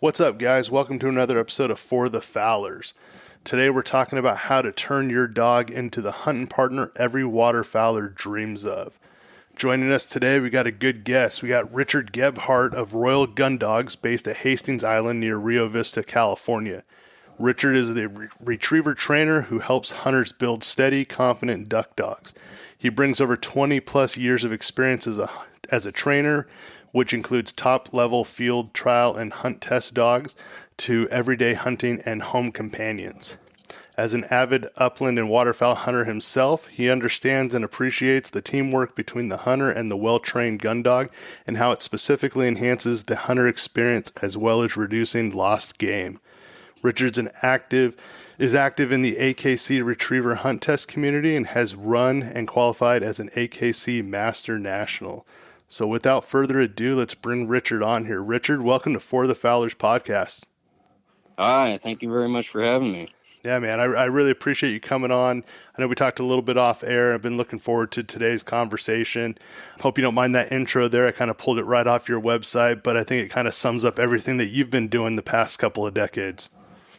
What's up, guys? Welcome to another episode of For the Fowlers. Today we're talking about how to turn your dog into the hunting partner every waterfowler dreams of. Joining us today, we got a good guest. We got Richard Gebhart of Royal Gun Dogs based at Hastings Island near Rio Vista, California. Richard is the retriever trainer who helps hunters build steady, confident duck dogs. He brings over 20 plus years of experience as a trainer, which includes top-level field trial and hunt test dogs to everyday hunting and home companions. As an avid upland and waterfowl hunter himself, he understands and appreciates the teamwork between the hunter and the well-trained gun dog and how it specifically enhances the hunter experience as well as reducing lost game. Richard's is active in the AKC Retriever Hunt Test community and has run and qualified as an AKC Master National. So without further ado, let's bring Richard on here. Richard, welcome to For the Fowlers podcast. Hi, thank you very much for having me. Yeah, man, I really appreciate you coming on. I know we talked a little bit off air. I've been looking forward to today's conversation. Hope you don't mind that intro there. I kind of pulled it right off your website, but I think it kind of sums up everything that you've been doing the past couple of decades.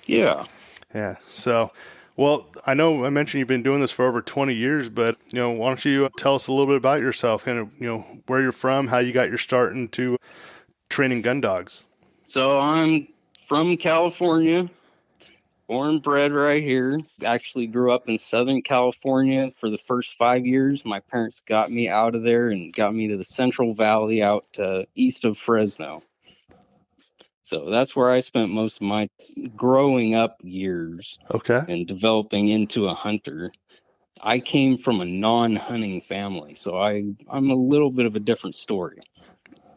Yeah. Yeah. So, well, I know I mentioned you've been doing this for over 20 years, but, why don't you tell us a little bit about yourself, kind of, where you're from, how you got your start into training gun dogs. So I'm from California, born and bred right here. Actually grew up in Southern California for the first 5 years. My parents got me out of there and got me to the Central Valley out east of Fresno. So that's where I spent most of my growing up years. Okay. And developing into a hunter. I came from a non-hunting family, so I'm a little bit of a different story.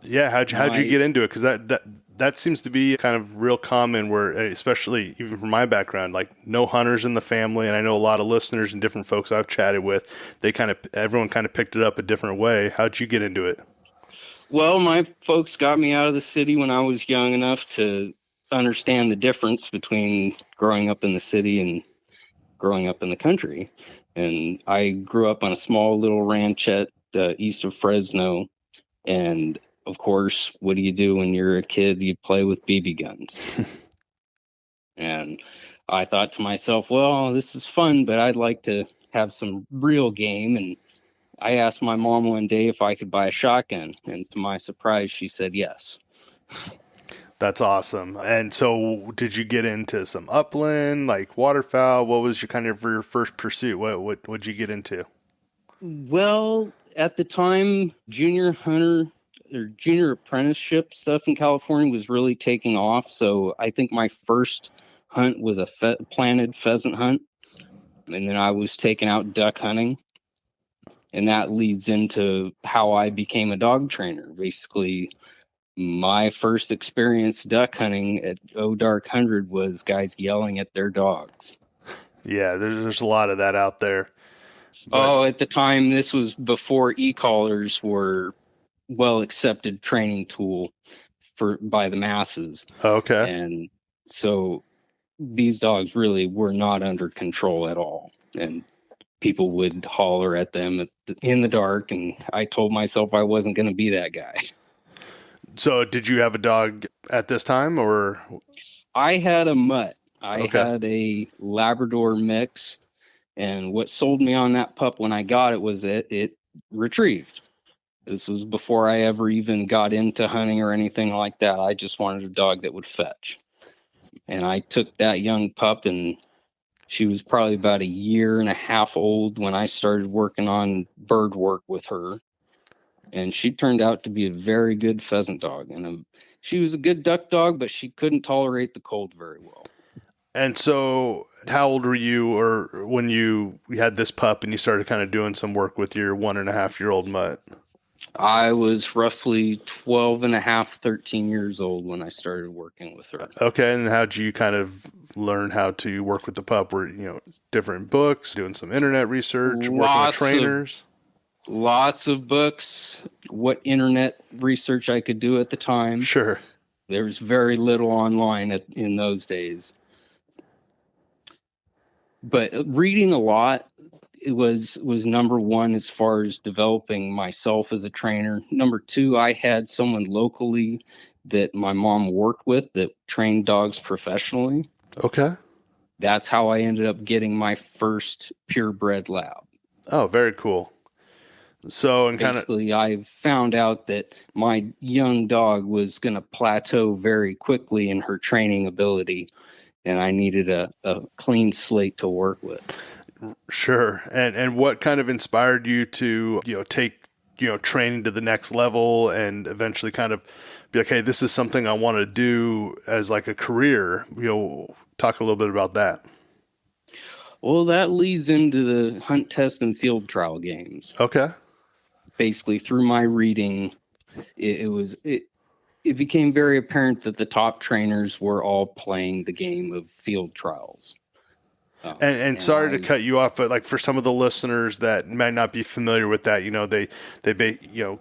Yeah, how'd you get into it? Because that seems to be kind of real common where, especially even from my background, like no hunters in the family. And I know a lot of listeners and different folks I've chatted with, everyone kind of picked it up a different way. How'd you get into it? Well, my folks got me out of the city when I was young enough to understand the difference between growing up in the city and growing up in the country. And I grew up on a small little ranchette east of Fresno. And of course, what do you do when you're a kid? You play with BB guns. And I thought to myself, well, this is fun, but I'd like to have some real game. And I asked my mom one day if I could buy a shotgun. And to my surprise, she said yes. That's awesome. And so did you get into some upland, like waterfowl? What was your first pursuit? What'd you get into? Well, at the time, junior hunter or junior apprenticeship stuff in California was really taking off. So I think my first hunt was a planted pheasant hunt. And then I was taken out duck hunting. And that leads into how I became a dog trainer. Basically, my first experience duck hunting at Dark 100 was guys yelling at their dogs. Yeah, there's a lot of that out there. But at the time, this was before e-collars were well-accepted training tool by the masses. Okay. And so these dogs really were not under control at all. And people would holler at them in the dark, and I told myself I wasn't going to be that guy. So did you have a dog at this time, or? I had a mutt. I had a Labrador mix, and what sold me on that pup when I got it was it retrieved. This was before I ever even got into hunting or anything like that. I just wanted a dog that would fetch. And I took that young pup, and she was probably about a year and a half old when I started working on bird work with her. And she turned out to be a very good pheasant dog. And she was a good duck dog, but she couldn't tolerate the cold very well. And so how old were you or when you had this pup and you started kind of doing some work with your 1.5-year-old mutt? I was roughly 12 and a half, 13 years old when I started working with her. Okay. And how'd you kind of learn how to work with the pup? Were, different books, doing some internet research, working with trainers? Lots of books, what internet research I could do at the time. Sure. There was very little online in those days. But reading a lot it was number one as far as developing myself as a trainer. Number two, I had someone locally that my mom worked with that trained dogs professionally. Okay. That's how I ended up getting my first purebred lab. Oh, very cool. So, and kind of, Basically, I found out that my young dog was going to plateau very quickly in her training ability, and I needed a clean slate to work with. sure. And what kind of inspired you to, take, training to the next level and eventually kind of be like, hey, this is something I want to do as like a career? Talk a little bit about that. Well, that leads into the hunt, test, and field trial games. Okay. Basically, through my reading, it became very apparent that the top trainers were all playing the game of field trials. And sorry to cut you off, but like for some of the listeners that might not be familiar with that,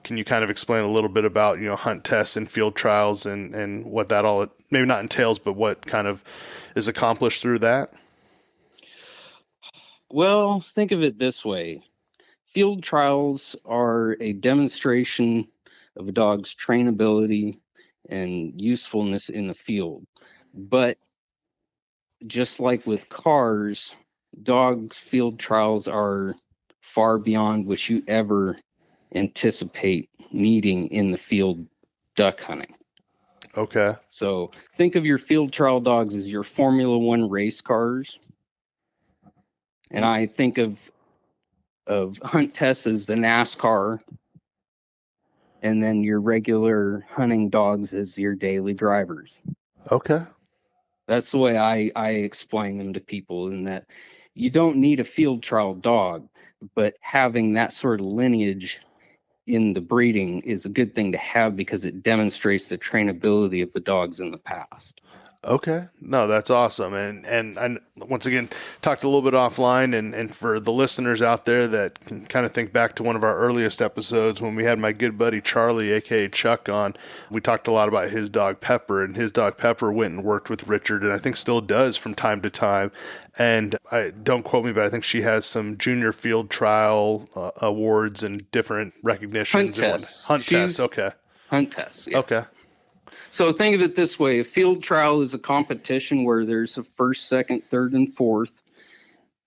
can you kind of explain a little bit about, hunt tests and field trials and what that all maybe not entails, but what kind of is accomplished through that? Well, think of it this way. Field trials are a demonstration of a dog's trainability and usefulness in the field. But just like with cars, dog field trials are far beyond what you ever anticipate needing in the field duck hunting. Okay. So think of your field trial dogs as your Formula One race cars. And I think of hunt tests as the NASCAR, and then your regular hunting dogs as your daily drivers. Okay. That's the way I explain them to people, in that you don't need a field trial dog, but having that sort of lineage in the breeding is a good thing to have because it demonstrates the trainability of the dogs in the past. Okay. No, that's awesome. And I, once again, talked a little bit offline, and for the listeners out there that can kind of think back to one of our earliest episodes when we had my good buddy Charlie, aka Chuck, on, we talked a lot about his dog Pepper, and his dog Pepper went and worked with Richard, and I think still does from time to time. And don't quote me, but I think she has some junior field trial awards and different recognitions. Hunt tests. Okay. Hunt tests. Yes. Okay. So think of it this way. A field trial is a competition where there's a first, second, third, and fourth.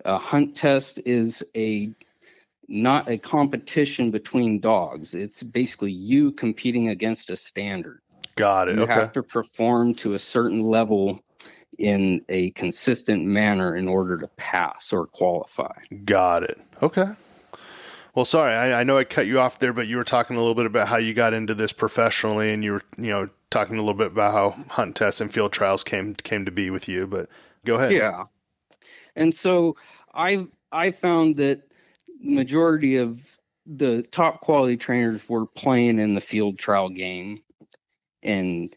A hunt test is not a competition between dogs. It's basically you competing against a standard. Got it. You have to perform to a certain level in a consistent manner in order to pass or qualify. Got it. Okay. Well, sorry, I know I cut you off there, but you were talking a little bit about how you got into this professionally, and you were, talking a little bit about how hunt tests and field trials came to be with you, but go ahead. Yeah. And so I found that majority of the top quality trainers were playing in the field trial game, and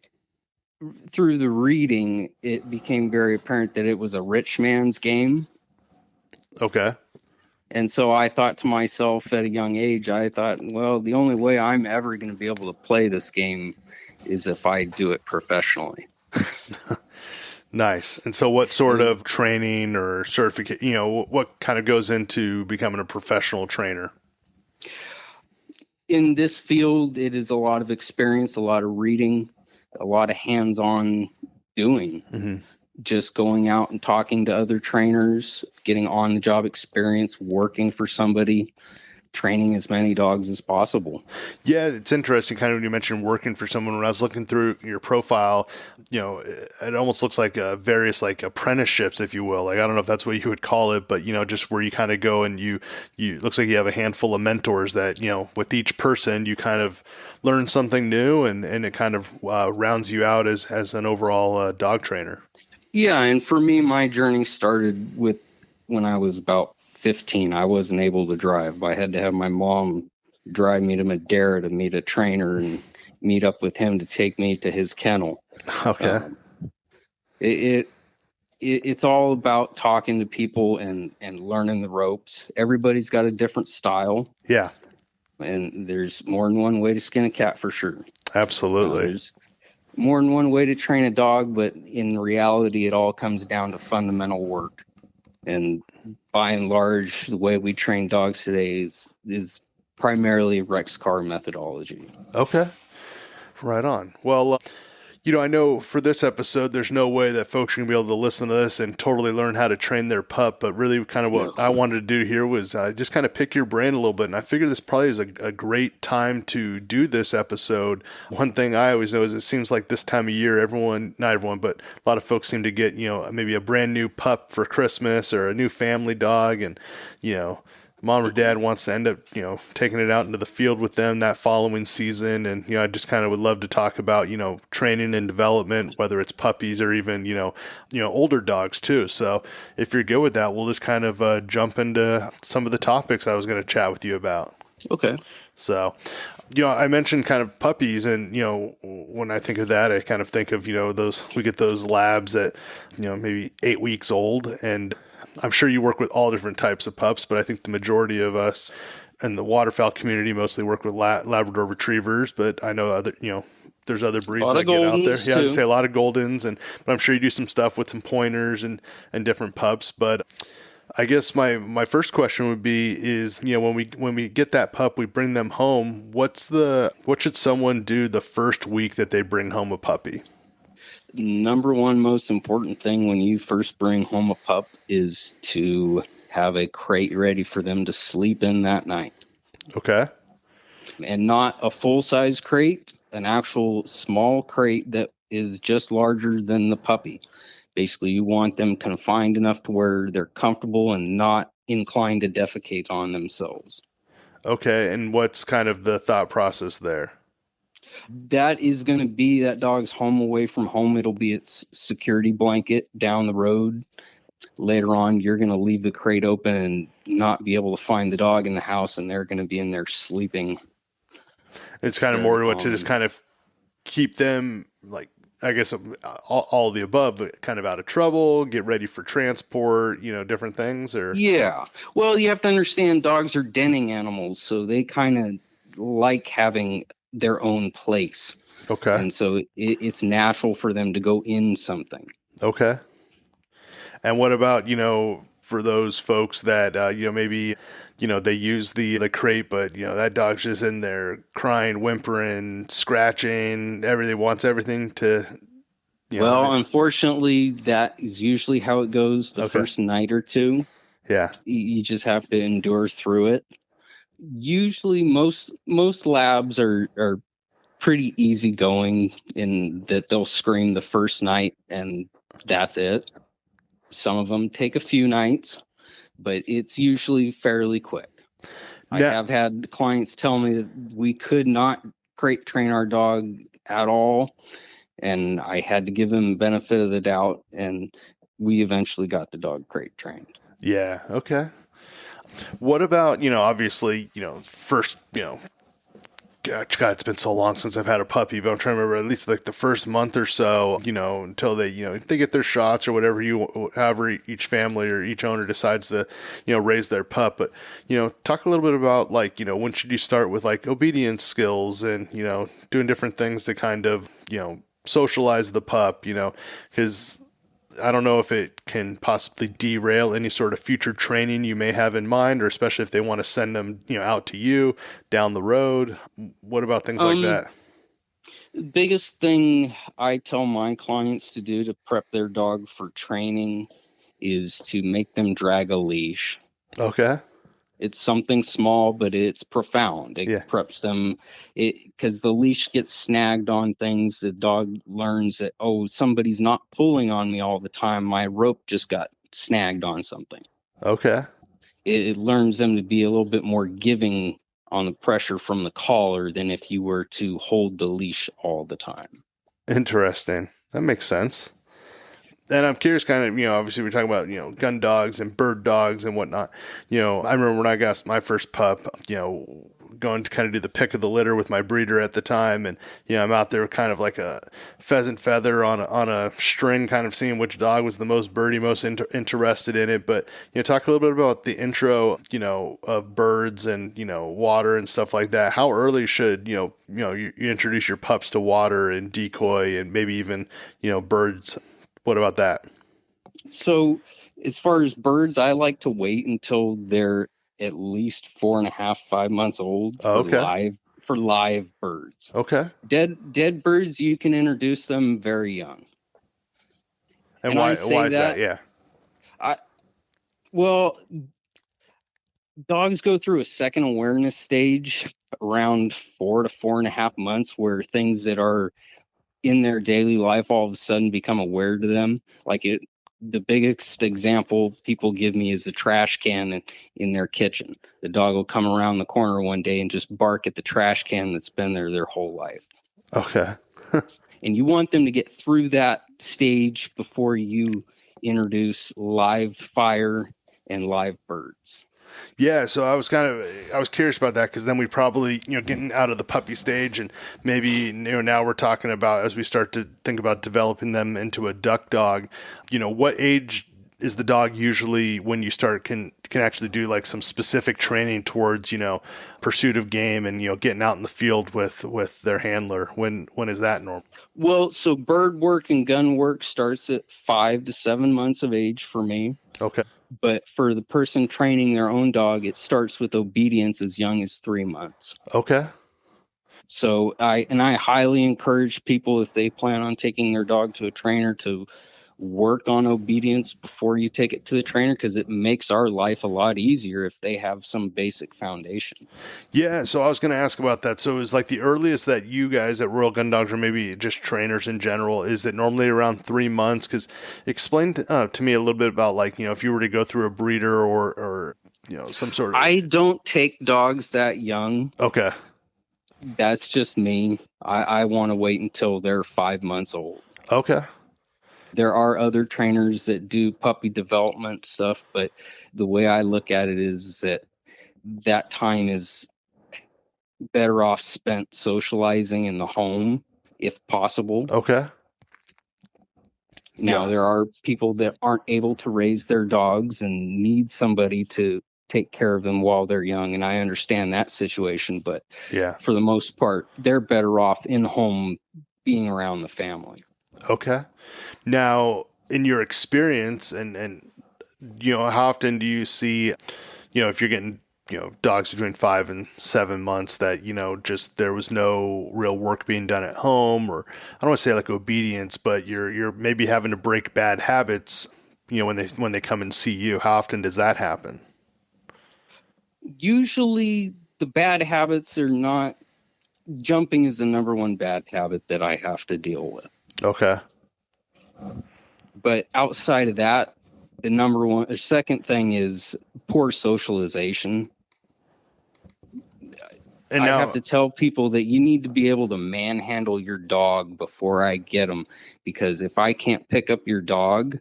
through the reading, it became very apparent that it was a rich man's game. Okay. And so I thought to myself at a young age, well, the only way I'm ever going to be able to play this game is if I do it professionally. Nice. And so what sort of training or certificate, what kind of goes into becoming a professional trainer? In this field, it is a lot of experience, a lot of reading, a lot of hands-on doing. Mm-hmm. Just going out and talking to other trainers, getting on-the-job experience, working for somebody, training as many dogs as possible. Yeah, it's interesting kind of when you mentioned working for someone. When I was looking through your profile, it almost looks like various like apprenticeships, if you will. Like, I don't know if that's what you would call it, but, just where you kind of go and you looks like you have a handful of mentors that, with each person, you kind of learn something new and it kind of rounds you out as an overall dog trainer. Yeah, and for me, my journey started with when I was about 15. I wasn't able to drive. I had to have my mom drive me to Madera to meet a trainer and meet up with him to take me to his kennel. Okay. It's all about talking to people and learning the ropes. Everybody's got a different style. Yeah. And there's more than one way to skin a cat for sure. Absolutely. There's more than one way to train a dog, but in reality, it all comes down to fundamental work. And by and large, the way we train dogs today is primarily Rex car methodology. Okay. Right on. Well, I know for this episode, there's no way that folks are going to be able to listen to this and totally learn how to train their pup. But really, kind of what No. I wanted to do here was just kind of pick your brain a little bit. And I figured this probably is a great time to do this episode. One thing I always know is it seems like this time of year, not everyone, but a lot of folks seem to get, maybe a brand new pup for Christmas or a new family dog. And, mom or dad wants to end up, taking it out into the field with them that following season. And, I just kind of would love to talk about, training and development, whether it's puppies or even, older dogs too. So if you're good with that, we'll just kind of jump into some of the topics I was going to chat with you about. Okay. So, I mentioned kind of puppies, and, when I think of that, I kind of think of, we get those labs at, maybe 8 weeks old. And I'm sure you work with all different types of pups, but I think the majority of us in the waterfowl community mostly work with Labrador retrievers, but I know there's other breeds that get out there. Yeah, I'd say a lot of Goldens, but I'm sure you do some stuff with some pointers and different pups. But I guess my first question would be is, when we get that pup, we bring them home. What should someone do the first week that they bring home a puppy? Number one most important thing when you first bring home a pup is to have a crate ready for them to sleep in that night. Okay. And not a full-size crate, an actual small crate that is just larger than the puppy. Basically, you want them confined enough to where they're comfortable and not inclined to defecate on themselves. Okay, and what's kind of the thought process there? That is going to be that dog's home away from home. It'll be its security blanket down the road. Later on, you're going to leave the crate open and not be able to find the dog in the house, and they're going to be in there sleeping. It's kind of more to just kind of keep them, like, I guess all of the above, but kind of out of trouble, get ready for transport, different things, or? Yeah. Well, you have to understand dogs are denning animals, so they kind of like having their own place. Okay. And so it's natural for them to go in something. Okay. And what about, for those folks that, maybe, they use the crate, but, that dog's just in there crying, whimpering, scratching, everything, wants everything to, well, unfortunately, that is usually how it goes the first night or two. Yeah. You just have to endure through it. Usually most labs are pretty easygoing in that they'll scream the first night and that's it. Some of them take a few nights, but it's usually fairly quick. I have had clients tell me that we could not crate train our dog at all, and I had to give them the benefit of the doubt, and we eventually got the dog crate trained. Yeah. Okay. What about, obviously, first, God, it's been so long since I've had a puppy, but I'm trying to remember at least like the first month or so, until they, they get their shots or however each family or each owner decides to, raise their pup. But, talk a little bit about like, when should you start with like obedience skills and, doing different things to kind of, socialize the pup, because I don't know if it can possibly derail any sort of future training you may have in mind, or especially if they want to send them, out to you down the road. What about things like that? The biggest thing I tell my clients to do to prep their dog for training is to make them drag a leash. Okay. It's something small, but it's profound. It preps them because the leash gets snagged on things. The dog learns that, oh, somebody's not pulling on me all the time. My rope just got snagged on something. Okay. It learns them to be a little bit more giving on the pressure from the collar than if you were to hold the leash all the time. Interesting. That makes sense. And I'm curious, kind of, obviously we're talking about, gun dogs and bird dogs and whatnot. I remember when I got my first pup, going to kind of do the pick of the litter with my breeder at the time. And, I'm out there kind of like a pheasant feather on a string, kind of seeing which dog was the most birdy, most interested in it. But, talk a little bit about the intro, of birds and, water and stuff like that. How early should, you introduce your pups to water and decoy and maybe even, birds? What about that? So As far as birds, I like to wait until they're at least 4.5, 5 months old Oh, okay. for live birds. Okay. Dead birds, you can introduce them very young. And And I why say is that? that Yeah. I well, dogs go through a second awareness stage around 4 to 4.5 months where things that are in their daily life all of a sudden become aware to them. The biggest example people give me is the trash can in their kitchen. The dog will come around the corner one day and just bark at the trash can that's been there their whole life. Okay. And you want them to get through that stage before you introduce live fire and live birds. Yeah, so I was curious about that because then we probably getting out of the puppy stage and maybe now we're talking about as we start to think about developing them into a duck dog. What age is the dog usually when you start can actually do like some specific training towards pursuit of game and getting out in the field with their handler? When is that normal? Well, so bird work and gun work starts at 5 to 7 months of age for me. Okay. But for the person training their own dog, it starts with obedience as young as 3 months. Okay. So I highly encourage people, if they plan on taking their dog to a trainer, to work on obedience before you take it to the trainer, because it makes our life a lot easier if they have some basic foundation. Yeah, so I was going to ask about that. So is like the earliest that you guys at Royal Gun Dogs, or maybe just trainers in general, is it normally around 3 months? Because explain to me a little bit about like if you were to go through a breeder or some sort of. I don't take dogs that young. Okay. That's just me. I want to wait until they're 5 months old. Okay. There are other trainers that do puppy development stuff, but the way I look at it is that time is better off spent socializing in the home, if possible. Okay. Now, Yeah. there are people that aren't able to raise their dogs and need somebody to take care of them while they're young, and I understand that situation, but Yeah. for the most part, they're better off in home being around the family. Okay. Now, in your experience, and how often do you see, if you're getting dogs between 5 and 7 months that just there was no real work being done at home, or I don't want to say like obedience, but you're maybe having to break bad habits, when they come and see you. How often does that happen? Usually, the bad habits are not jumping is the number one bad habit that I have to deal with. Okay. But outside of that, the number one or second thing is poor socialization. And I now, have to tell people that you need to be able to manhandle your dog before I get them, because if I can't pick up your dog,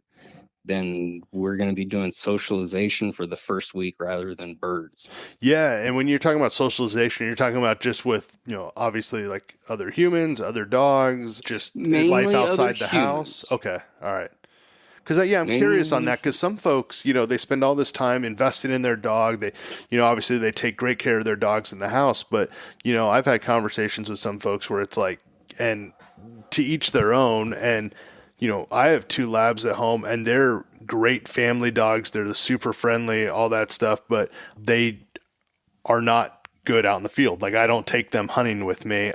then we're going to be doing socialization for the first week rather than birds. yeah, and when you're talking about socialization, you're talking about just with obviously like other humans, other dogs, just life Mainly outside other the house. humans. Okay, all right. Because I'm curious on that. Because some folks, they spend all this time investing in their dog. They, obviously they take great care of their dogs in the house. But I've had conversations with some folks where it's like, and to each their own. And I have 2 labs at home, and they're great family dogs. They're super friendly, all that stuff. But they are not good out in the field. Like I don't take them hunting with me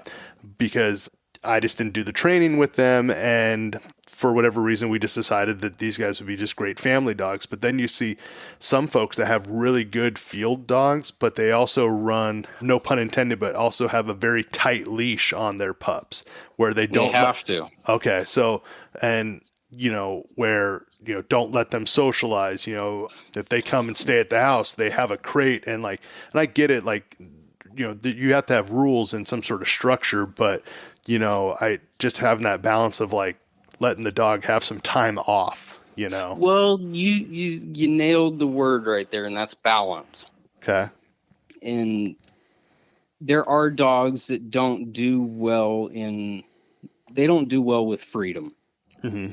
because I just didn't do the training with them, and for whatever reason, we just decided that these guys would be just great family dogs. But then you see some folks that have really good field dogs, but they also run, no pun intended, but also have a very tight leash on their pups where they don't have to. Okay. So, and where, don't let them socialize, if they come and stay at the house, they have a crate and I get it. Like, you have to have rules and some sort of structure, but I just having that balance of like letting the dog have some time off, Well, you nailed the word right there, and that's balance. Okay. And there are dogs that don't do well with freedom. Mm-hmm.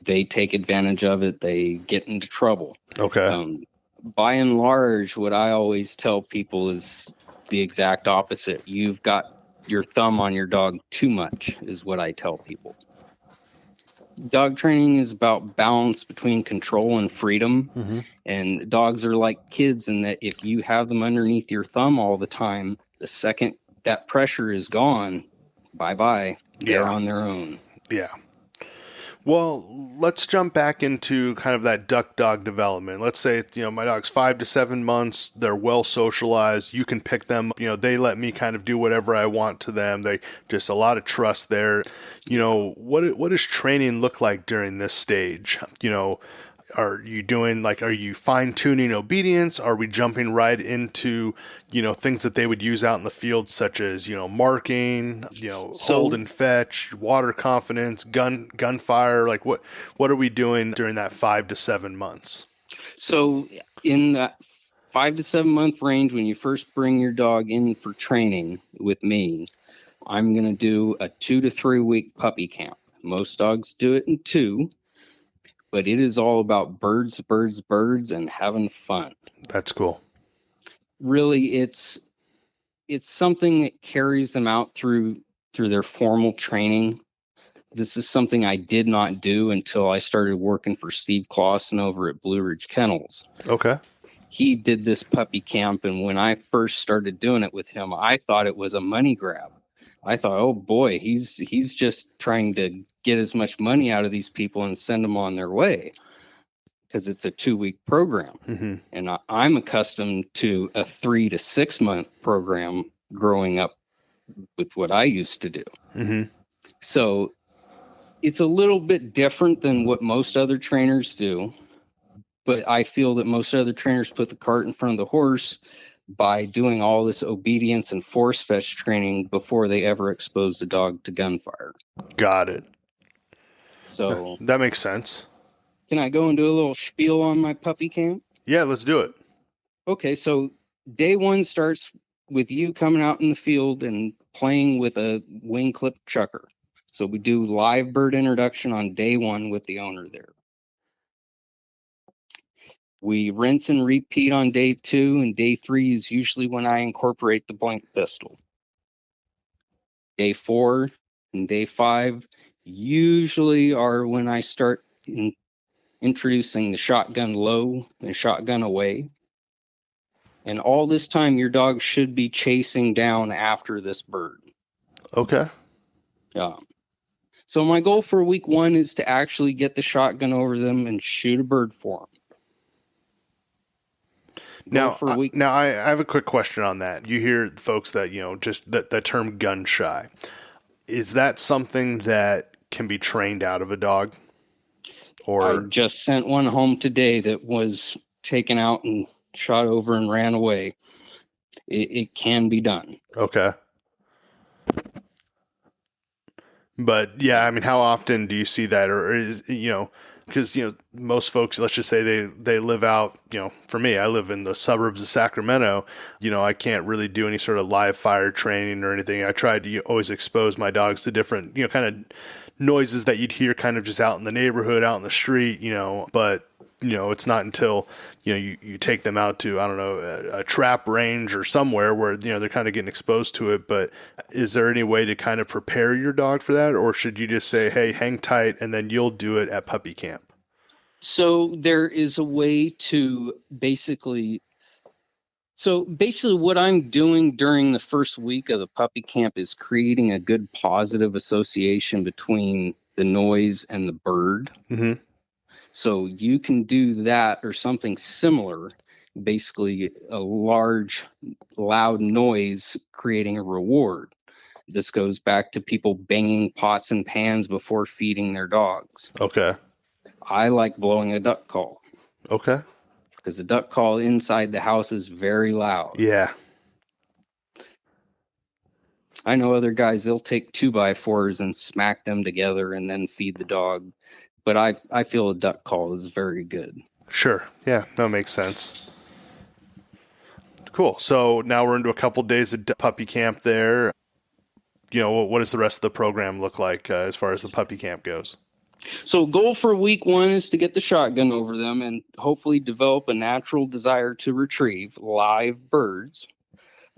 They take advantage of it. They get into trouble. Okay. By and large, what I always tell people is the exact opposite. You've got your thumb on your dog too much, is what I tell people. dog training is about balance between control and freedom. Mm-hmm. And dogs are like kids in that if you have them underneath your thumb all the time, the second that pressure is gone, bye-bye, they're on their own. Yeah. Well, let's jump back into kind of that duck dog development. Let's say, my dog's 5 to 7 months. They're well socialized. You can pick them. They let me kind of do whatever I want to them. They just a lot of trust there. What does training look like during this stage? Are you fine tuning obedience? Are we jumping right into, things that they would use out in the field, such as, marking, hold and fetch, water confidence, gunfire? Like what are we doing during that 5 to 7 months? So in that 5 to 7 month range, when you first bring your dog in for training with me, I'm going to do a 2 to 3 week puppy camp. Most dogs do it in 2. But it is all about birds, birds, birds, and having fun. That's cool. Really, it's something that carries them out through their formal training. This is something I did not do until I started working for Steve Clausen over at Blue Ridge Kennels. Okay. He did this puppy camp, and when I first started doing it with him, I thought it was a money grab. I thought, oh boy, he's just trying to get as much money out of these people and send them on their way, because it's a 2-week program. Mm-hmm. And I'm accustomed to a 3 to 6 month program growing up with what I used to do. Mm-hmm. So it's a little bit different than what most other trainers do. But I feel that most other trainers put the cart in front of the horse by doing all this obedience and force fetch training before they ever expose the dog to gunfire. Got it. So that makes sense. Can I go and do a little spiel on my puppy camp? Yeah, let's do it. Okay, so day 1 starts with you coming out in the field and playing with a wing clip chucker. So we do live bird introduction on day 1 with the owner there. We rinse and repeat on day 2, and day 3 is usually when I incorporate the blank pistol. Day 4 and day 5 usually are when I start introducing the shotgun low and shotgun away. And all this time, your dog should be chasing down after this bird. Okay. Yeah. So my goal for week 1 is to actually get the shotgun over them and shoot a bird for them. Now, I have a quick question on that. You hear folks that, just the term gun shy. Is that something that can be trained out of a dog? Or I just sent one home today that was taken out and shot over and ran away. It can be done. Okay. But yeah, I mean, how often do you see that? Or is, because, most folks, let's just say they live out, for me, I live in the suburbs of Sacramento. I can't really do any sort of live fire training or anything. I tried to always expose my dogs to different, kind of noises that you'd hear kind of just out in the neighborhood, out in the street, but it's not until, you take them out to, I don't know, a trap range or somewhere where, they're kind of getting exposed to it. But is there any way to kind of prepare your dog for that? Or should you just say, hey, hang tight, and then you'll do it at puppy camp? So there is a way to basically what I'm doing during the first week of the puppy camp is creating a good positive association between the noise and the bird. Mm-hmm. So you can do that or something similar, basically a large, loud noise creating a reward. This goes back to people banging pots and pans before feeding their dogs. Okay. I like blowing a duck call. Okay. Because the duck call inside the house is very loud. Yeah. I know other guys, they'll take 2x4s and smack them together and then feed the dog. But I feel a duck call is very good. Sure. Yeah, that makes sense. Cool. So now we're into a couple days of puppy camp there. What does the rest of the program look like as far as the puppy camp goes? So goal for week 1 is to get the shotgun over them and hopefully develop a natural desire to retrieve live birds.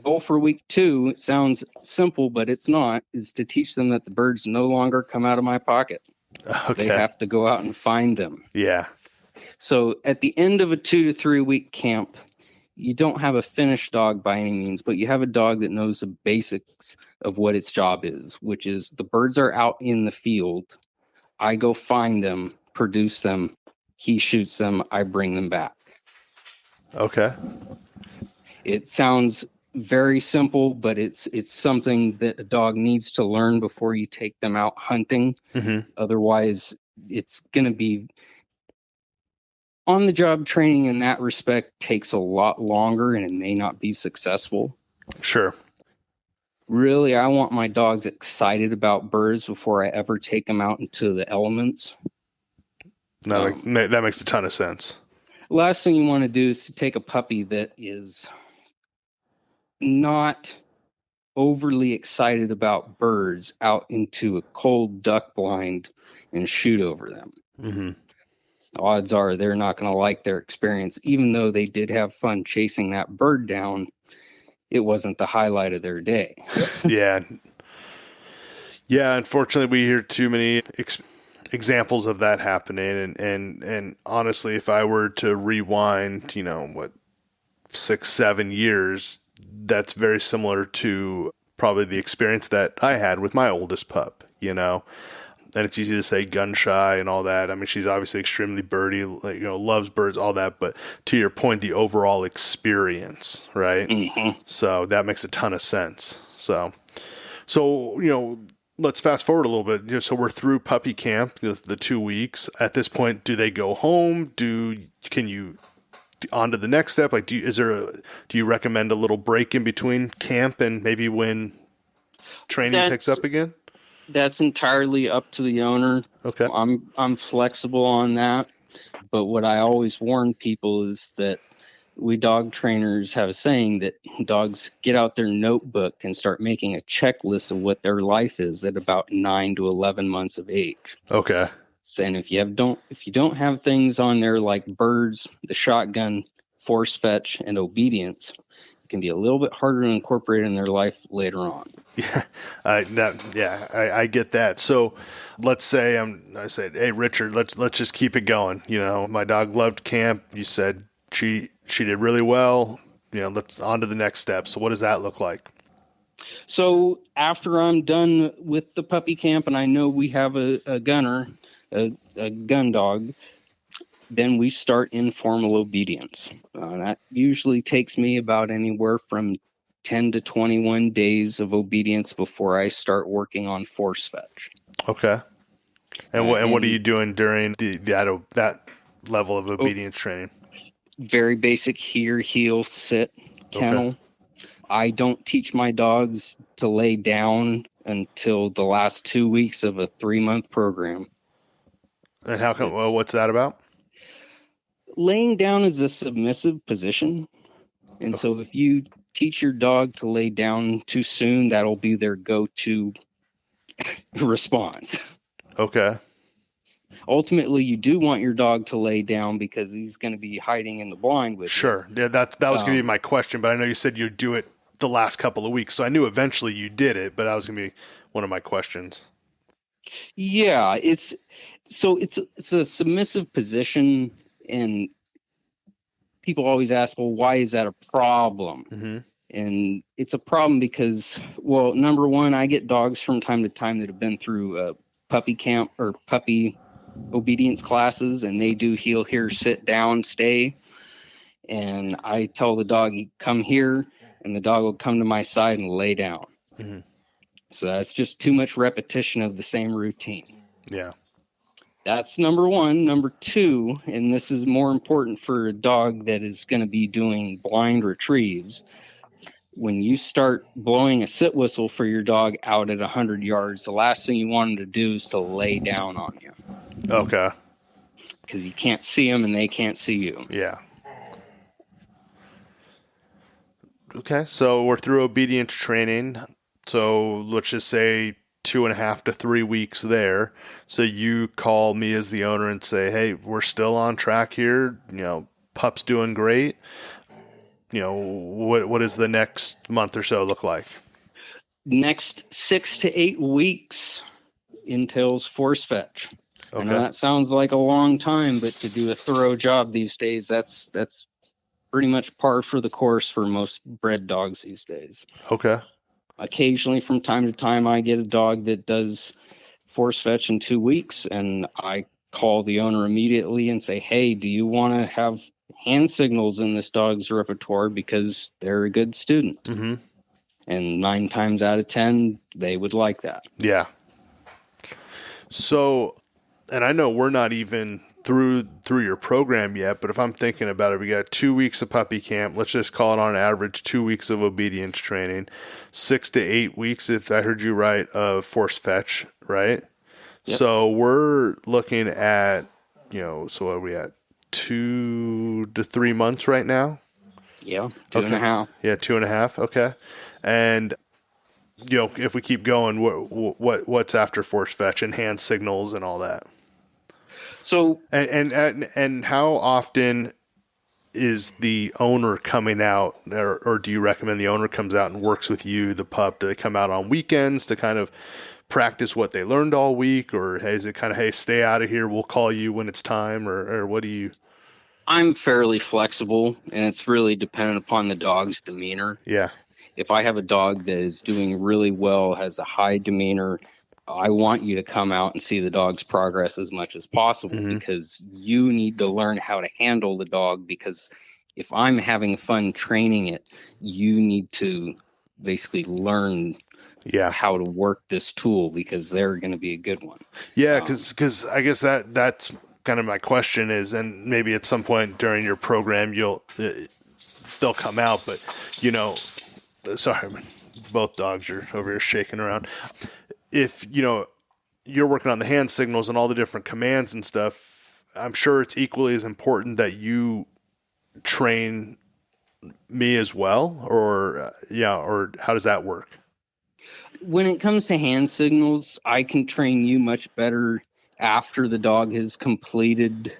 Goal for week 2, it sounds simple, but it's not, is to teach them that the birds no longer come out of my pocket. They Okay. have to go out and find them. Yeah. So at the end of a 2 to 3 week camp, you don't have a finished dog by any means, but you have a dog that knows the basics of what its job is, which is the birds are out in the field. I go find them, produce them. He shoots them. I bring them back. Okay. It sounds very simple, but it's something that a dog needs to learn before you take them out hunting. Mm-hmm. Otherwise, it's going to be on the job training in that respect takes a lot longer and it may not be successful. Sure. Really, I want my dogs excited about birds before I ever take them out into the elements. That makes a ton of sense. Last thing you want to do is to take a puppy that is not overly excited about birds out into a cold duck blind and shoot over them. Mm-hmm. Odds are they're not going to like their experience, even though they did have fun chasing that bird down. It wasn't the highlight of their day. Yeah. Yeah. Unfortunately, we hear too many examples of that happening. And honestly, if I were to rewind, 6, 7 years, that's very similar to probably the experience that I had with my oldest pup, and it's easy to say gun shy and all that. I mean, she's obviously extremely birdie, loves birds, all that. But to your point, the overall experience, right? Mm-hmm. So that makes a ton of sense. So, let's fast forward a little bit. So we're through puppy camp, the 2 weeks. At this point, do they go home? Can you on to the next step? Like, do you recommend a little break in between camp and maybe when training picks up again? That's entirely up to the owner. Okay. I'm flexible on that. But what I always warn people is that we dog trainers have a saying that dogs get out their notebook and start making a checklist of what their life is at about 9 to 11 months of age. Okay. And if you don't have things on there like birds, the shotgun, force fetch, and obedience, it can be a little bit harder to incorporate in their life later on. Yeah, I get that. So let's say I said, hey Richard, let's just keep it going. My dog loved camp. You said she did really well. Let's on to the next step. So what does that look like? So after I'm done with the puppy camp and I know we have a gunner, a gun dog, then we start informal obedience. That usually takes me about anywhere from 10 to 21 days of obedience before I start working on force fetch. Okay. And what are you doing during that level of obedience training? Very basic hear, heel, sit, kennel. Okay. I don't teach my dogs to lay down until the last 2 weeks of a 3-month program. And how come? What's that about? Laying down is a submissive position. And so if you teach your dog to lay down too soon, that'll be their go-to response. Okay. Ultimately, you do want your dog to lay down because he's going to be hiding in the blind with you. Sure. Yeah, that was going to be my question, but I know you said you'd do it the last couple of weeks, so I knew eventually you did it, but that was going to be one of my questions. Yeah, it's a submissive position, and people always ask, well, why is that a problem? Mm-hmm. And it's a problem because, well, number one, I get dogs from time to time that have been through puppy camp or puppy obedience classes, and they do heel, here, sit down, stay. And I tell the dog, come here, and the dog will come to my side and lay down. Mm-hmm. So that's just too much repetition of the same routine. Yeah. That's number one. Number two, and this is more important for a dog that is going to be doing blind retrieves, when you start blowing a sit whistle for your dog out at 100 yards, the last thing you want them to do is to lay down on you. Okay. Because you can't see them and they can't see you. Yeah. Okay, so we're through obedience training. So let's just say 2.5 to 3 weeks there. So you call me as the owner and say, hey, we're still on track here. Pup's doing great. What does the next month or so look like? Next 6 to 8 weeks entails force fetch. I know that sounds like a long time, but to do a thorough job these days, that's pretty much par for the course for most bred dogs these days. Okay. Occasionally, from time to time, I get a dog that does force fetch in 2 weeks, and I call the owner immediately and say, hey, do you want to have hand signals in this dog's repertoire because they're a good student? Mm-hmm. And 9 times out of 10, they would like that. Yeah. So, and I know we're not even through your program yet, but if I'm thinking about it, we got 2 weeks of puppy camp. Let's just call it on average 2 weeks of obedience training, 6 to 8 weeks, if I heard you right, of force fetch, right? Yep. So we're looking at, so what are we at? 2 to 3 months right now? Yeah, 2.5. Yeah, 2.5. Okay. And if we keep going, what's after force fetch and hand signals and all that? So and how often is the owner coming out, or do you recommend the owner comes out and works with you, the pup? Do they come out on weekends to kind of practice what they learned all week, or hey, is it kind of, hey, stay out of here, we'll call you when it's time, or what do you? I'm fairly flexible, and it's really dependent upon the dog's demeanor. Yeah. If I have a dog that is doing really well, has a high demeanor, I want you to come out and see the dog's progress as much as possible, because you need to learn how to handle the dog. Because if I'm having fun training it, you need to basically learn how to work this tool, because they're going to be a good one. Yeah, because I guess that's kind of my question is, and maybe at some point during your program they'll come out, but sorry, both dogs are over here shaking around. If you're working on the hand signals and all the different commands and stuff, I'm sure it's equally as important that you train me as well, or how does that work? When it comes to hand signals, I can train you much better after the dog has completed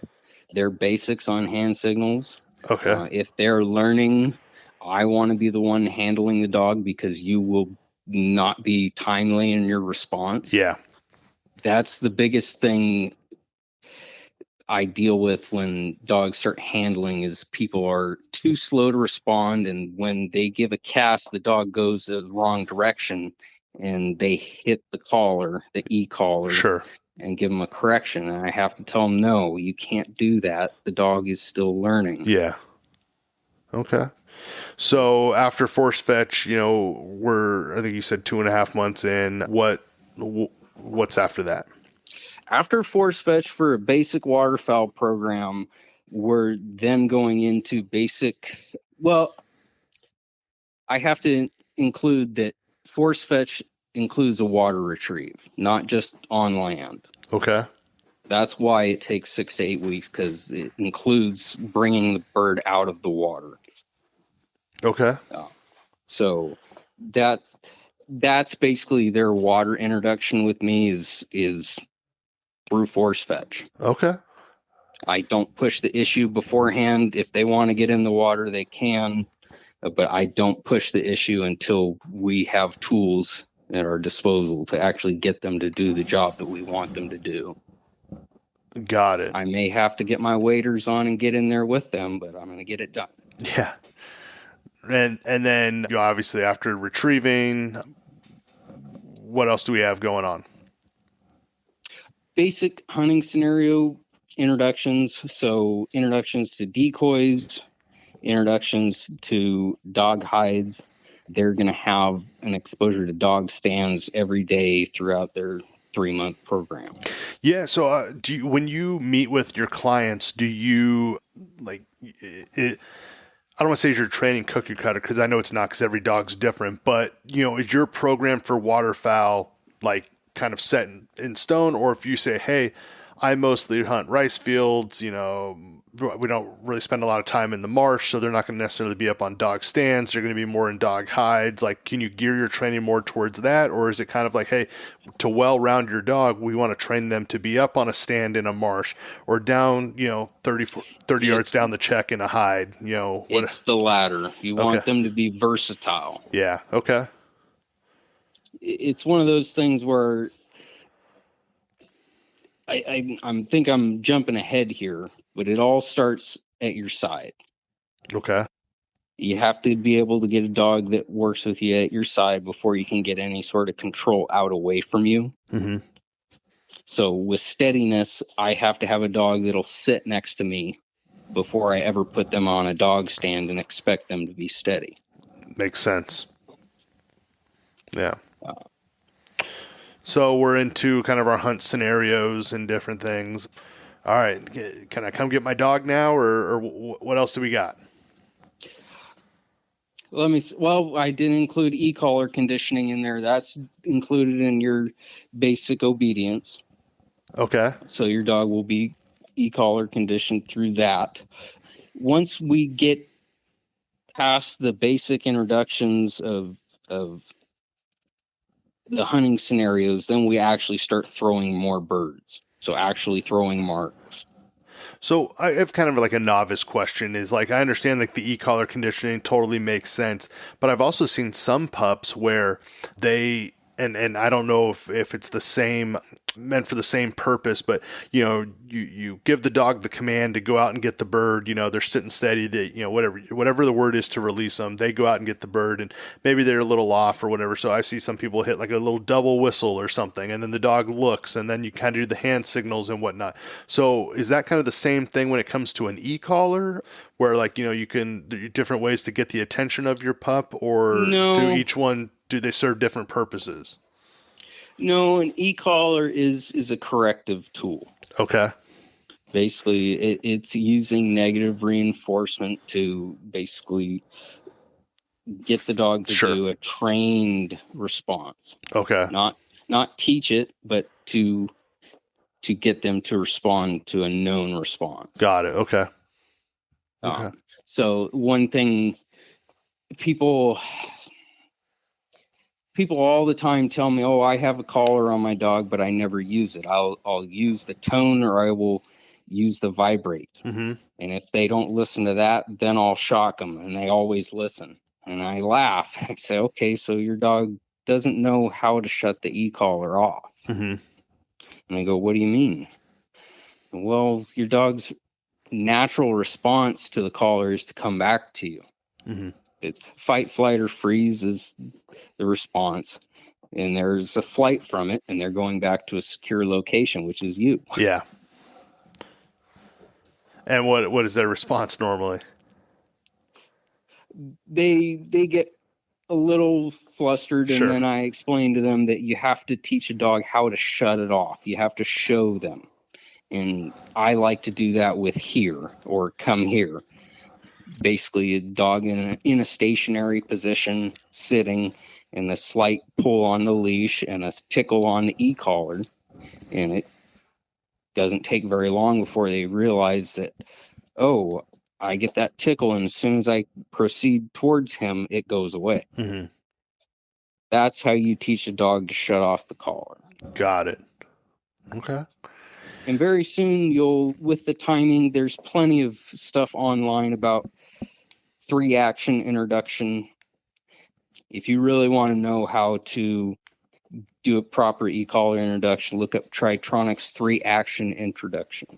their basics on hand signals. Okay. If they're learning, I want to be the one handling the dog, because you will not be timely in your response. Yeah. That's the biggest thing I deal with when dogs start handling, is people are too slow to respond, and when they give a cast, the dog goes the wrong direction and they hit the collar, the e-collar. Sure. And give them a correction, and I have to tell them, no, you can't do that. The dog is still learning. Yeah. Okay. So after force fetch, I think you said 2.5 months in. What's after that? After force fetch for a basic waterfowl program, we're then going into basic. Well, I have to include that force fetch includes a water retrieve, not just on land. Okay. That's why it takes 6 to 8 weeks, because it includes bringing the bird out of the water. Okay. So that's basically their water introduction with me is through force fetch. Okay. I don't push the issue beforehand. If they want to get in the water, they can, but I don't push the issue until we have tools at our disposal to actually get them to do the job that we want them to do. Got it. I may have to get my waders on and get in there with them, but I'm going to get it done. Yeah. And then obviously after retrieving, what else do we have going on? Basic hunting scenario introductions. So introductions to decoys, introductions to dog hides. They're going to have an exposure to dog stands every day throughout their 3-month program. Yeah. So when you meet with your clients, do you I don't want to say you're training cookie cutter, because I know it's not, because every dog's different, but is your program for waterfowl kind of set in stone? Or if you say, hey, I mostly hunt rice fields, we don't really spend a lot of time in the marsh, so they're not going to necessarily be up on dog stands. They're going to be more in dog hides. Can you gear your training more towards that? Or is it kind of like, hey, to well-round your dog, we want to train them to be up on a stand in a marsh, or down, 30 yards down the check in a hide, It's the latter. You want them to be versatile. Yeah. Okay. It's one of those things where I think I'm jumping ahead here, but it all starts at your side. Okay. You have to be able to get a dog that works with you at your side before you can get any sort of control out away from you. Mm-hmm. So with steadiness, I have to have a dog that'll sit next to me before I ever put them on a dog stand and expect them to be steady. Makes sense. Yeah. Uh, So we're into kind of our hunt scenarios and different things. All right. Can I come get my dog now, or what else do we got? Well, I did include e-collar conditioning in there. That's included in your basic obedience. Okay. So your dog will be e-collar conditioned through that. Once we get past the basic introductions of the hunting scenarios, then we actually start throwing more birds. So actually throwing marks. So I have kind of like a novice question is like, I understand like the e-collar conditioning totally makes sense, but I've also seen some pups where they, and I don't know if it's the same, meant for the same purpose, but you give the dog the command to go out and get the bird, they're sitting steady, they, whatever the word is to release them, they go out and get the bird, and maybe they're a little off or whatever. So I see some people hit like a little double whistle or something, and then the dog looks, and then you kind of do the hand signals and whatnot. So is that kind of the same thing when it comes to an e-collar, where like, you can, there are different ways to get the attention of your pup, or do they serve different purposes? No, an e-collar is a corrective tool. Okay. Basically, it's using negative reinforcement to basically get the dog to do a trained response. Okay. Not teach it, but to get them to respond to a known response. Got it. Okay. Okay. So one thing people all the time tell me, oh, I have a collar on my dog, but I never use it. I'll use the tone, or I will use the vibrate. Mm-hmm. And if they don't listen to that, then I'll shock them, and they always listen. And I laugh. I say, okay, so your dog doesn't know how to shut the e-collar off. Mm-hmm. And they go, what do you mean? Well, your dog's natural response to the collar is to come back to you. Mm-hmm. It's fight, flight, or freeze is the response. And there's a flight from it, and they're going back to a secure location, which is you. Yeah. And what is their response normally? They get a little flustered, and then I explain to them that you have to teach a dog how to shut it off. You have to show them. And I like to do that with here or come here. Basically, a dog in a stationary position, sitting, and a slight pull on the leash and a tickle on the e-collar. And it doesn't take very long before they realize that, oh, I get that tickle, and as soon as I proceed towards him, it goes away. Mm-hmm. That's how you teach a dog to shut off the collar. Got it. Okay. And very soon with the timing, there's plenty of stuff online about 3-action introduction. If you really want to know how to do a proper e-collar introduction, look up Tritronics 3-action introduction.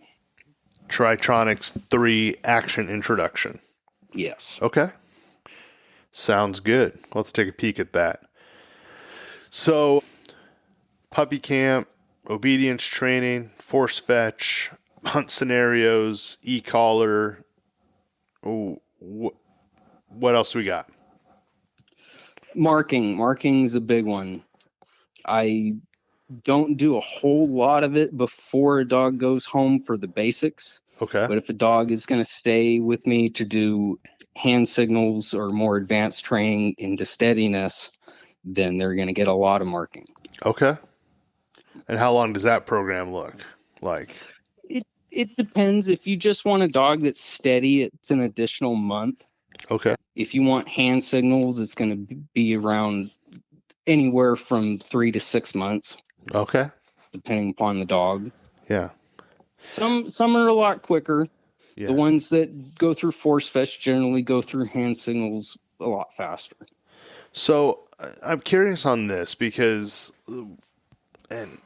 Tritronics 3-action introduction. Yes. Okay. Sounds good. Let's take a peek at that. So, puppy camp, obedience training, force fetch, hunt scenarios, e-collar. Oh, what else do we got? Marking's a big one. I don't do a whole lot of it before a dog goes home for the basics. Okay. But if a dog is going to stay with me to do hand signals or more advanced training into steadiness, then they're going to get a lot of marking. Okay. And how long does that program look like? It depends. If you just want a dog that's steady, it's an additional month. Okay. If you want hand signals, it's going to be around anywhere from 3 to 6 months. Okay. Depending upon the dog. Yeah. Some are a lot quicker. Yeah. The ones that go through force fetch generally go through hand signals a lot faster. So I'm curious on this because, and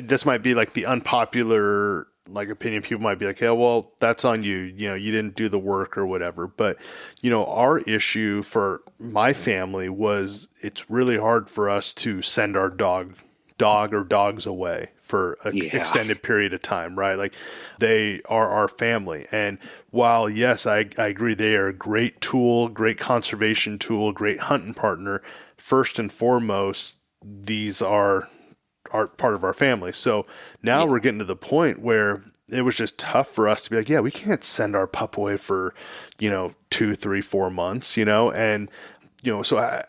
this might be like the unpopular like opinion. People might be like, "Yeah, well, that's on you. You know, you didn't do the work or whatever." But our issue for my family was it's really hard for us to send our dog or dogs away for an extended period of time, right? Like they are our family. And while, yes, I agree, they are a great tool, great conservation tool, great hunting partner, first and foremost, these are part of our family. So now we're getting to the point where it was just tough for us to be like, yeah, we can't send our pup away for, 2, 3, 4 months, and, so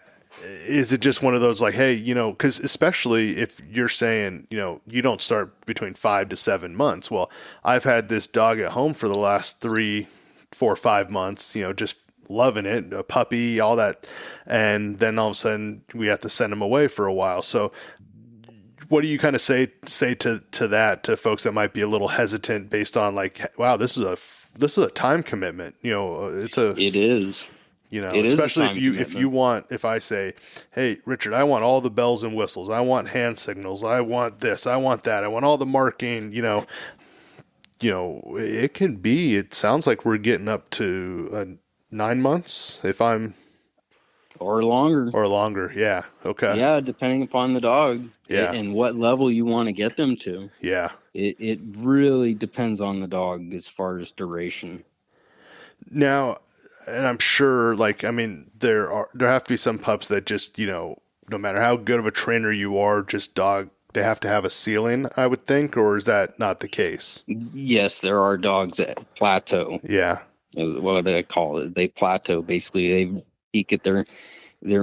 is it just one of those like, hey, because especially if you're saying, you don't start between 5 to 7 months. Well, I've had this dog at home for the last 3, 4, 5 months, just loving it, a puppy, all that. And then all of a sudden we have to send him away for a while. So what do you kind of say to that, to folks that might be a little hesitant based on like, wow, this is a time commitment, it is. Especially if I say, hey, Richard, I want all the bells and whistles. I want hand signals. I want this. I want that. I want all the marking, it sounds like we're getting up to 9 months or longer. Yeah. Okay. Yeah. Depending upon the dog and what level you want to get them to. Yeah. It really depends on the dog as far as duration. Now, and I'm sure, there have to be some pups that just, no matter how good of a trainer you are, they have to have a ceiling, I would think, or is that not the case? Yes, there are dogs that plateau. Yeah. What do they call it? They plateau. Basically, they peak at their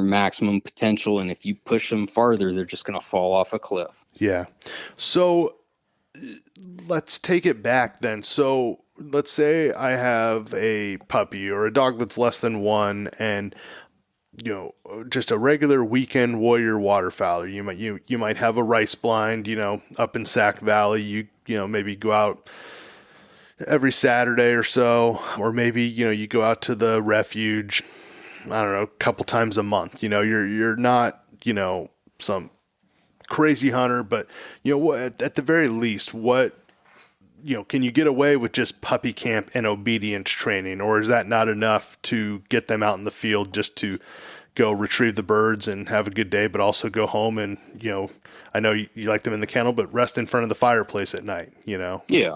maximum potential, and if you push them farther, they're just going to fall off a cliff. Yeah. So let's take it back then. So let's say I have a puppy or a dog that's less than 1 and, just a regular weekend warrior waterfowler. You might have a rice blind, up in Sac Valley. You maybe go out every Saturday or so, or maybe, you go out to the refuge, I don't know, a couple times a month. You're not, some crazy hunter, but at the very least, can you get away with just puppy camp and obedience training, or is that not enough to get them out in the field just to go retrieve the birds and have a good day, but also go home and, I know you like them in the kennel, but rest in front of the fireplace at night,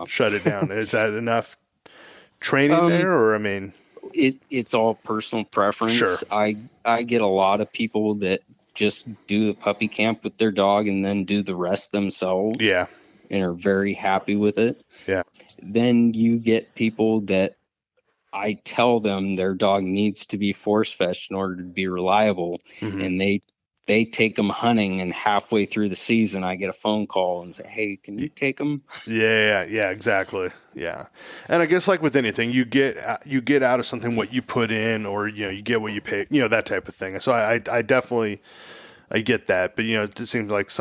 shut it down. Is that enough training there? Or, it's all personal preference. Sure. I get a lot of people that just do the puppy camp with their dog and then do the rest themselves. Yeah. And are very happy with it. Yeah. Then you get people that I tell them their dog needs to be force fetched in order to be reliable. Mm-hmm. And they take them hunting, and halfway through the season, I get a phone call and say, hey, can you take them? Yeah, exactly. Yeah. And I guess like with anything, you get out of something what you put in, or, you get what you pay, that type of thing. So I definitely, I get that. But, it seems like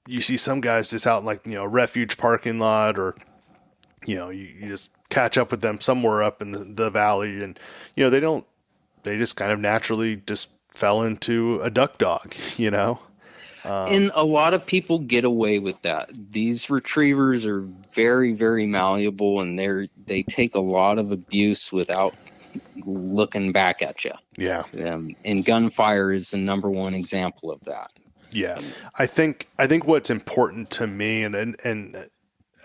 you see some guys just out in like, a refuge parking lot, or, you just catch up with them somewhere up in the valley, and, they just kind of naturally just fell into a duck dog, And a lot of people get away with that. These retrievers are very, very malleable, and they take a lot of abuse without looking back at you. Yeah. And gunfire is the number one example of that. Yeah. I think what's important to me, and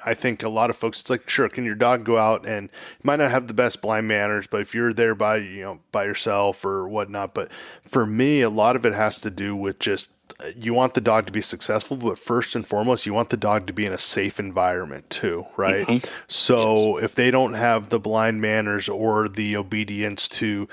I think a lot of folks, it's like, sure, can your dog go out, and you might not have the best blind manners, but if you're there by yourself or whatnot. But for me, a lot of it has to do with just, you want the dog to be successful, but first and foremost, you want the dog to be in a safe environment too, right? Mm-hmm. So if they don't have the blind manners or the obedience to,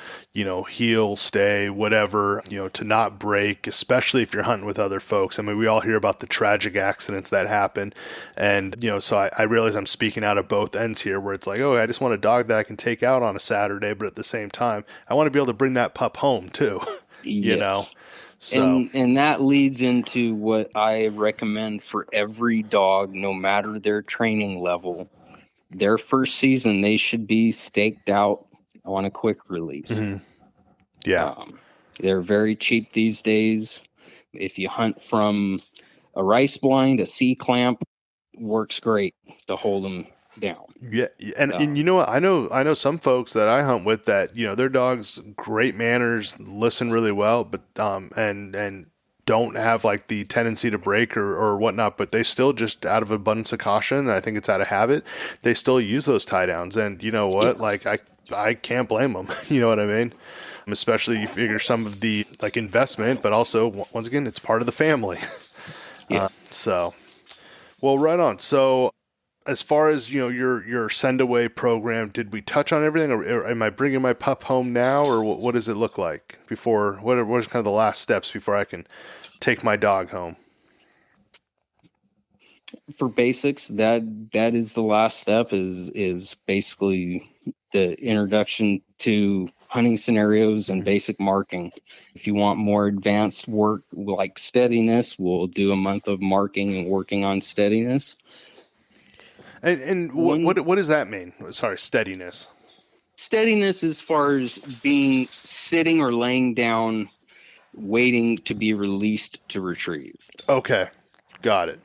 heel, stay, whatever, to not break, especially if you're hunting with other folks. We all hear about the tragic accidents that happen. And, so I realize I'm speaking out of both ends here, where it's like, oh, I just want a dog that I can take out on a Saturday, but at the same time, I want to be able to bring that pup home too, Yes. So. And that leads into what I recommend for every dog, no matter their training level. Their first season, they should be staked out on a quick release. Mm-hmm. Yeah. They're very cheap these days. If you hunt from A rice blind, a C-clamp works great to hold them down. Yeah, and you know what? I know some folks that I hunt with that, their dogs great manners, listen really well, but and don't have like the tendency to break or whatnot, but they still just out of abundance of caution, and I think it's out of habit, they still use those tie downs, and you know what? Yeah. Like I can't blame them. You know what I mean? Especially you figure some of the like investment, but also once again, it's part of the family. Yeah. So, well, right on. So as far as your send away program, did we touch on everything, or am I bringing my pup home now, or what does it look like before? What is kind of the last steps before I can take my dog home? For basics, that is the last step, is basically the introduction to hunting scenarios and basic marking. If you want more advanced work like steadiness, we'll do a month of marking and working on steadiness. And what does that mean? Sorry, steadiness. Steadiness as far as being sitting or laying down, waiting to be released to retrieve. Okay, got it.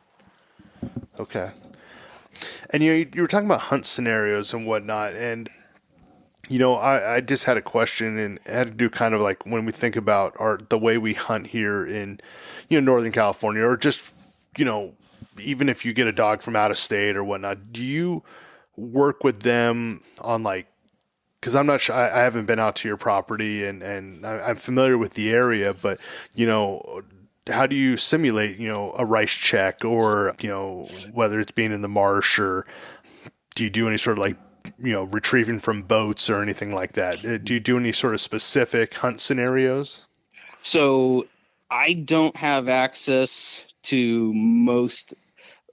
Okay, and you were talking about hunt scenarios and whatnot, and I just had a question, and it had to do kind of like when we think about the way we hunt here in Northern California, or just you know even if you get a dog from out of state or whatnot, do you work with them on like, because I'm not sure, I haven't been out to your property, and I'm familiar with the area, but how do you simulate a rice check, or whether it's being in the marsh, or do you do any sort of like retrieving from boats or anything like that? Do you do any sort of specific hunt scenarios? So I don't have access to most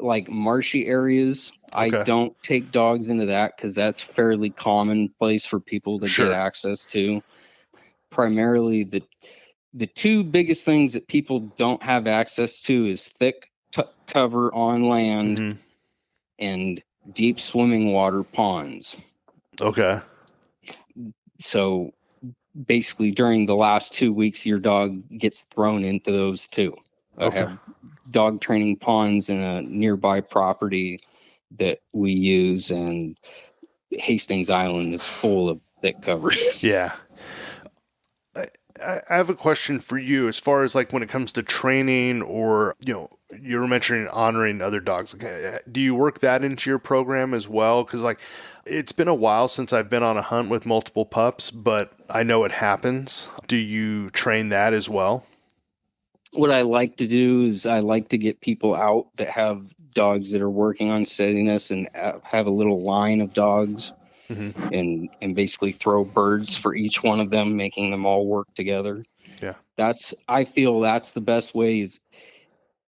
like marshy areas. I Okay. don't take dogs into that because that's fairly commonplace for people to get Sure. access to. Primarily, the two biggest things that people don't have access to is thick cover on land Mm-hmm. and deep swimming water ponds. Okay. So basically, during the last 2 weeks, your dog gets thrown into those two. I Okay. have dog training ponds in a nearby property that we use, and Hastings Island is full of thick cover. Yeah. I have a question for you as far as like when it comes to training, or you were mentioning honoring other dogs. Like, do you work that into your program as well? Because like it's been a while since I've been on a hunt with multiple pups, but I know it happens. Do you train that as well? What I like to do is I like to get people out that have dogs that are working on steadiness and have a little line of dogs, Mm-hmm. and basically throw birds for each one of them, making them all work together. Yeah. I feel that's the best way. Is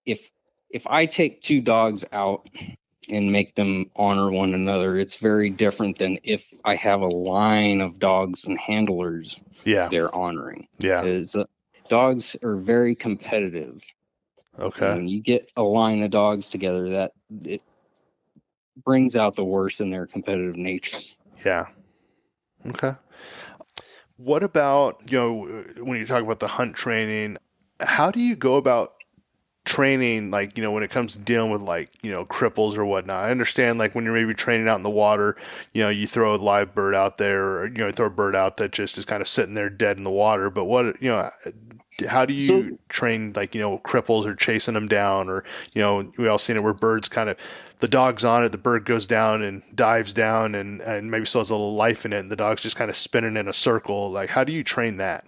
if I take two dogs out and make them honor one another, it's very different than if I have a line of dogs and handlers Yeah. they're honoring. Yeah. Is dogs are very competitive, and Okay. when you get a line of dogs together, that it brings out the worst in their competitive nature. Yeah. Okay. What about, when you talk about the hunt training, how do you go about training, like, when it comes to dealing with like, cripples or whatnot? I understand like when you're maybe training out in the water, you throw a live bird out there, or, you throw a bird out that just is kind of sitting there dead in the water. But how do So you train like, cripples, or chasing them down, or, we all seen it where birds kind of, the dog's on it, the bird goes down and dives down, and maybe still has a little life in it, and the dog's just kind of spinning in a circle. Like, how do you train that?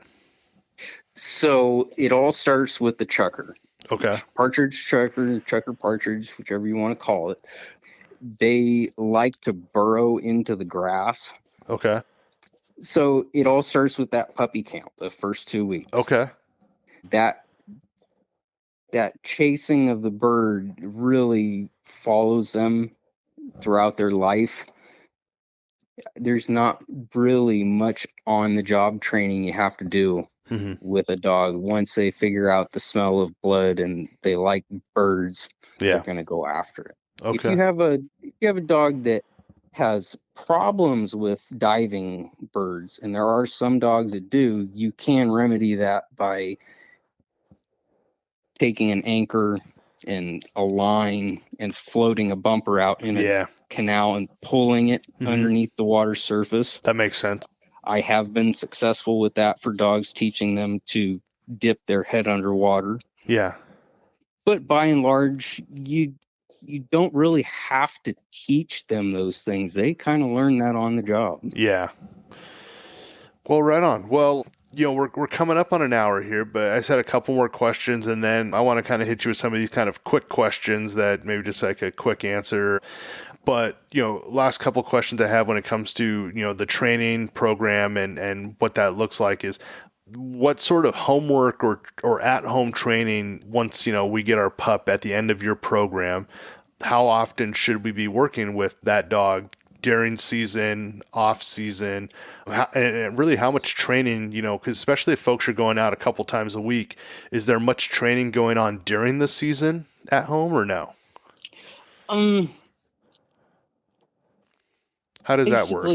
so it all starts with the chucker. Okay. Partridge chucker, chucker partridge, whichever you want to call it. They like to burrow into the grass. Okay. So it all starts with that puppy count, the first 2 weeks. Okay. That chasing of the bird really follows them throughout their life. There's not really much on the job training you have to do Mm-hmm. with a dog. Once they figure out the smell of blood and they like birds, they're Yeah. going to go after it. If Okay. you have a dog that has problems with diving birds, and there are some dogs that do, you can remedy that by taking an anchor and a line and floating a bumper out in a canal and pulling it underneath the water surface. That makes sense. I have been successful with that for dogs, teaching them to dip their head underwater. Yeah. But by and large, you don't really have to teach them those things. They kind of learn that on the job. Yeah. Well, right on. Well, we're coming up on an hour here, but I just had a couple more questions, and then I want to kind of hit you with some of these kind of quick questions that maybe just like a quick answer. But, last couple questions I have when it comes to, the training program and what that looks like is what sort of homework or at-home training once, we get our pup at the end of your program, how often should we be working with that dog during season, off season, and really how much training, because especially if folks are going out a couple times a week, is there much training going on during the season at home or no? How does that work?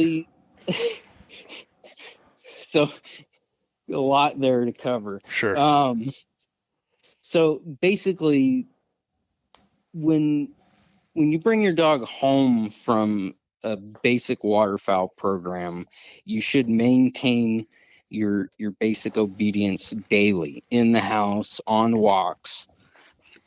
So a lot there to cover. Sure. So basically, when you bring your dog home from a basic waterfowl program, you should maintain your basic obedience daily in the house, on walks.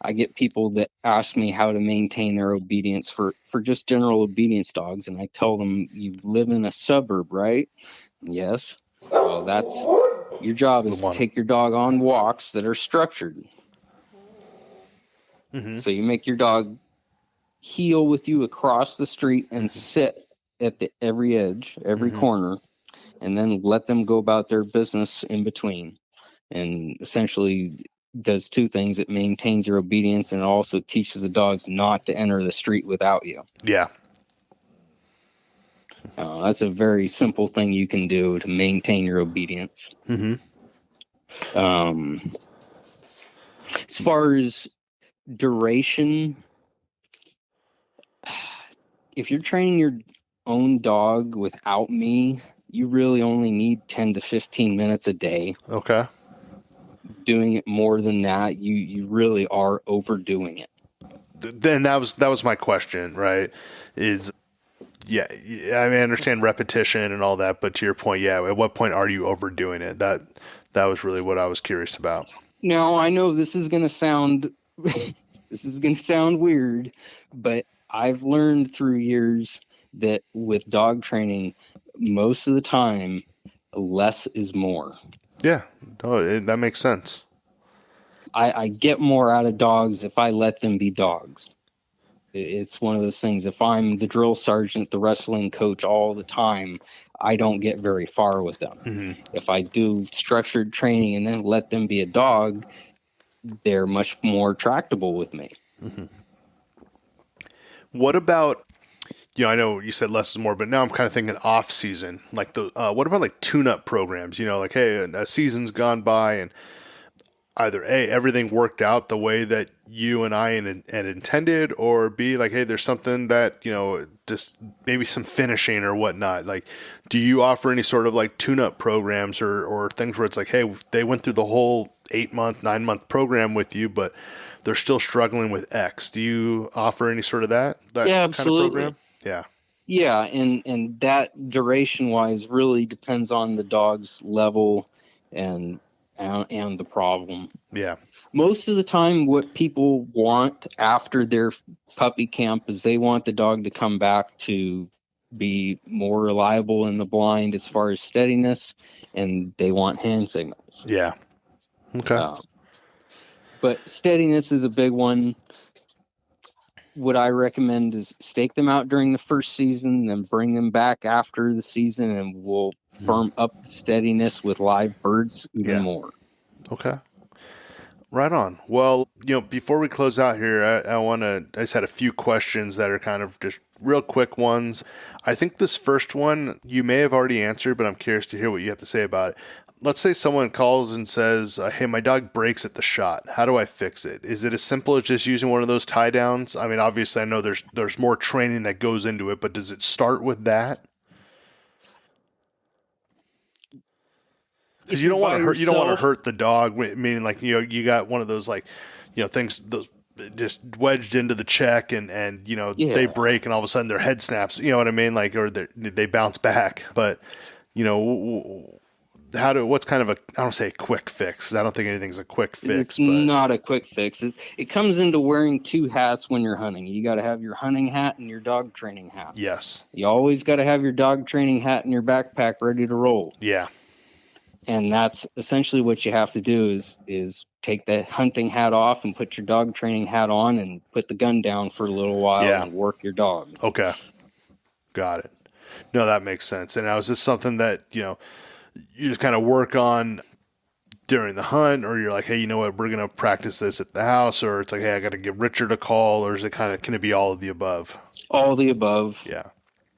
I get people that ask me how to maintain their obedience for just general obedience dogs, and I tell them, you live in a suburb, right? Yes. Well, that's your job, is to take your dog on walks that are structured. So you make your dog heel with you across the street and sit at every edge, every corner, and then let them go about their business in between. And essentially does two things. It maintains your obedience, and it also teaches the dogs not to enter the street without you. Yeah. That's a very simple thing you can do to maintain your obedience. As far as duration, if you're training your own dog without me, you really only need 10 to 15 minutes a day. Okay. Doing it more than that, you really are overdoing it. Then that was my question, right? I understand repetition and all that, but to your point, at what point are you overdoing it? That was really what I was curious about. Now, I know this is going to sound weird, but I've learned through years that with dog training, most of the time, less is more. Yeah, that makes sense. I get more out of dogs if I let them be dogs. It's one of those things. If I'm the drill sergeant, the wrestling coach all the time, I don't get very far with them. If I do structured training and then let them be a dog, they're much more tractable with me. What about, I know you said less is more, but now I'm kind of thinking off season. Like what about like tune-up programs? Like, hey, a season's gone by and either A, everything worked out the way that you and I had intended, or B, like, hey, there's something that, just maybe some finishing or whatnot. Like, do you offer any sort of like tune-up programs or things where it's like, hey, they went through the whole 8-month, 9-month program with you, but they're still struggling with X. Do you offer any sort of that yeah, absolutely. Kind of program? Yeah, and that duration-wise really depends on the dog's level and the problem. Yeah. Most of the time, what people want after their puppy camp is they want the dog to come back to be more reliable in the blind as far as steadiness, and they want hand signals. Yeah. Okay. But steadiness is a big one. What I recommend is stake them out during the first season, then bring them back after the season, and we'll firm up the steadiness with live birds even more. Okay. Right on. Well, before we close out here, I just had a few questions that are kind of just real quick ones. I think this first one you may have already answered, but I'm curious to hear what you have to say about it. Let's say someone calls and says, hey, my dog breaks at the shot. How do I fix it? Is it as simple as just using one of those tie downs? I mean, obviously I know there's more training that goes into it, but does it start with that? Because you don't want to hurt the dog. Meaning, like, you got one of those, like, things, those just wedged into the check and they Yeah. break and all of a sudden their head snaps, you know what I mean? Like, or they bounce back. But, what's kind of I don't say a quick fix, 'cause I don't think anything's a quick fix, It's but not a quick fix. It comes into wearing two hats when you're hunting. You got to have your hunting hat and your dog training hat. yes. You always got to have your dog training hat in your backpack ready to roll. Yeah. And that's essentially what you have to do is take the hunting hat off and put your dog training hat on and put the gun down for a little while Yeah. and work your dog. Okay. Got it. No, that makes sense. And now, is this something that, you just kind of work on during the hunt, or you're like, hey, you know what, we're going to practice this at the house, or it's like, hey, I got to give Richard a call, or is it can it be all of the above? All the above. Yeah.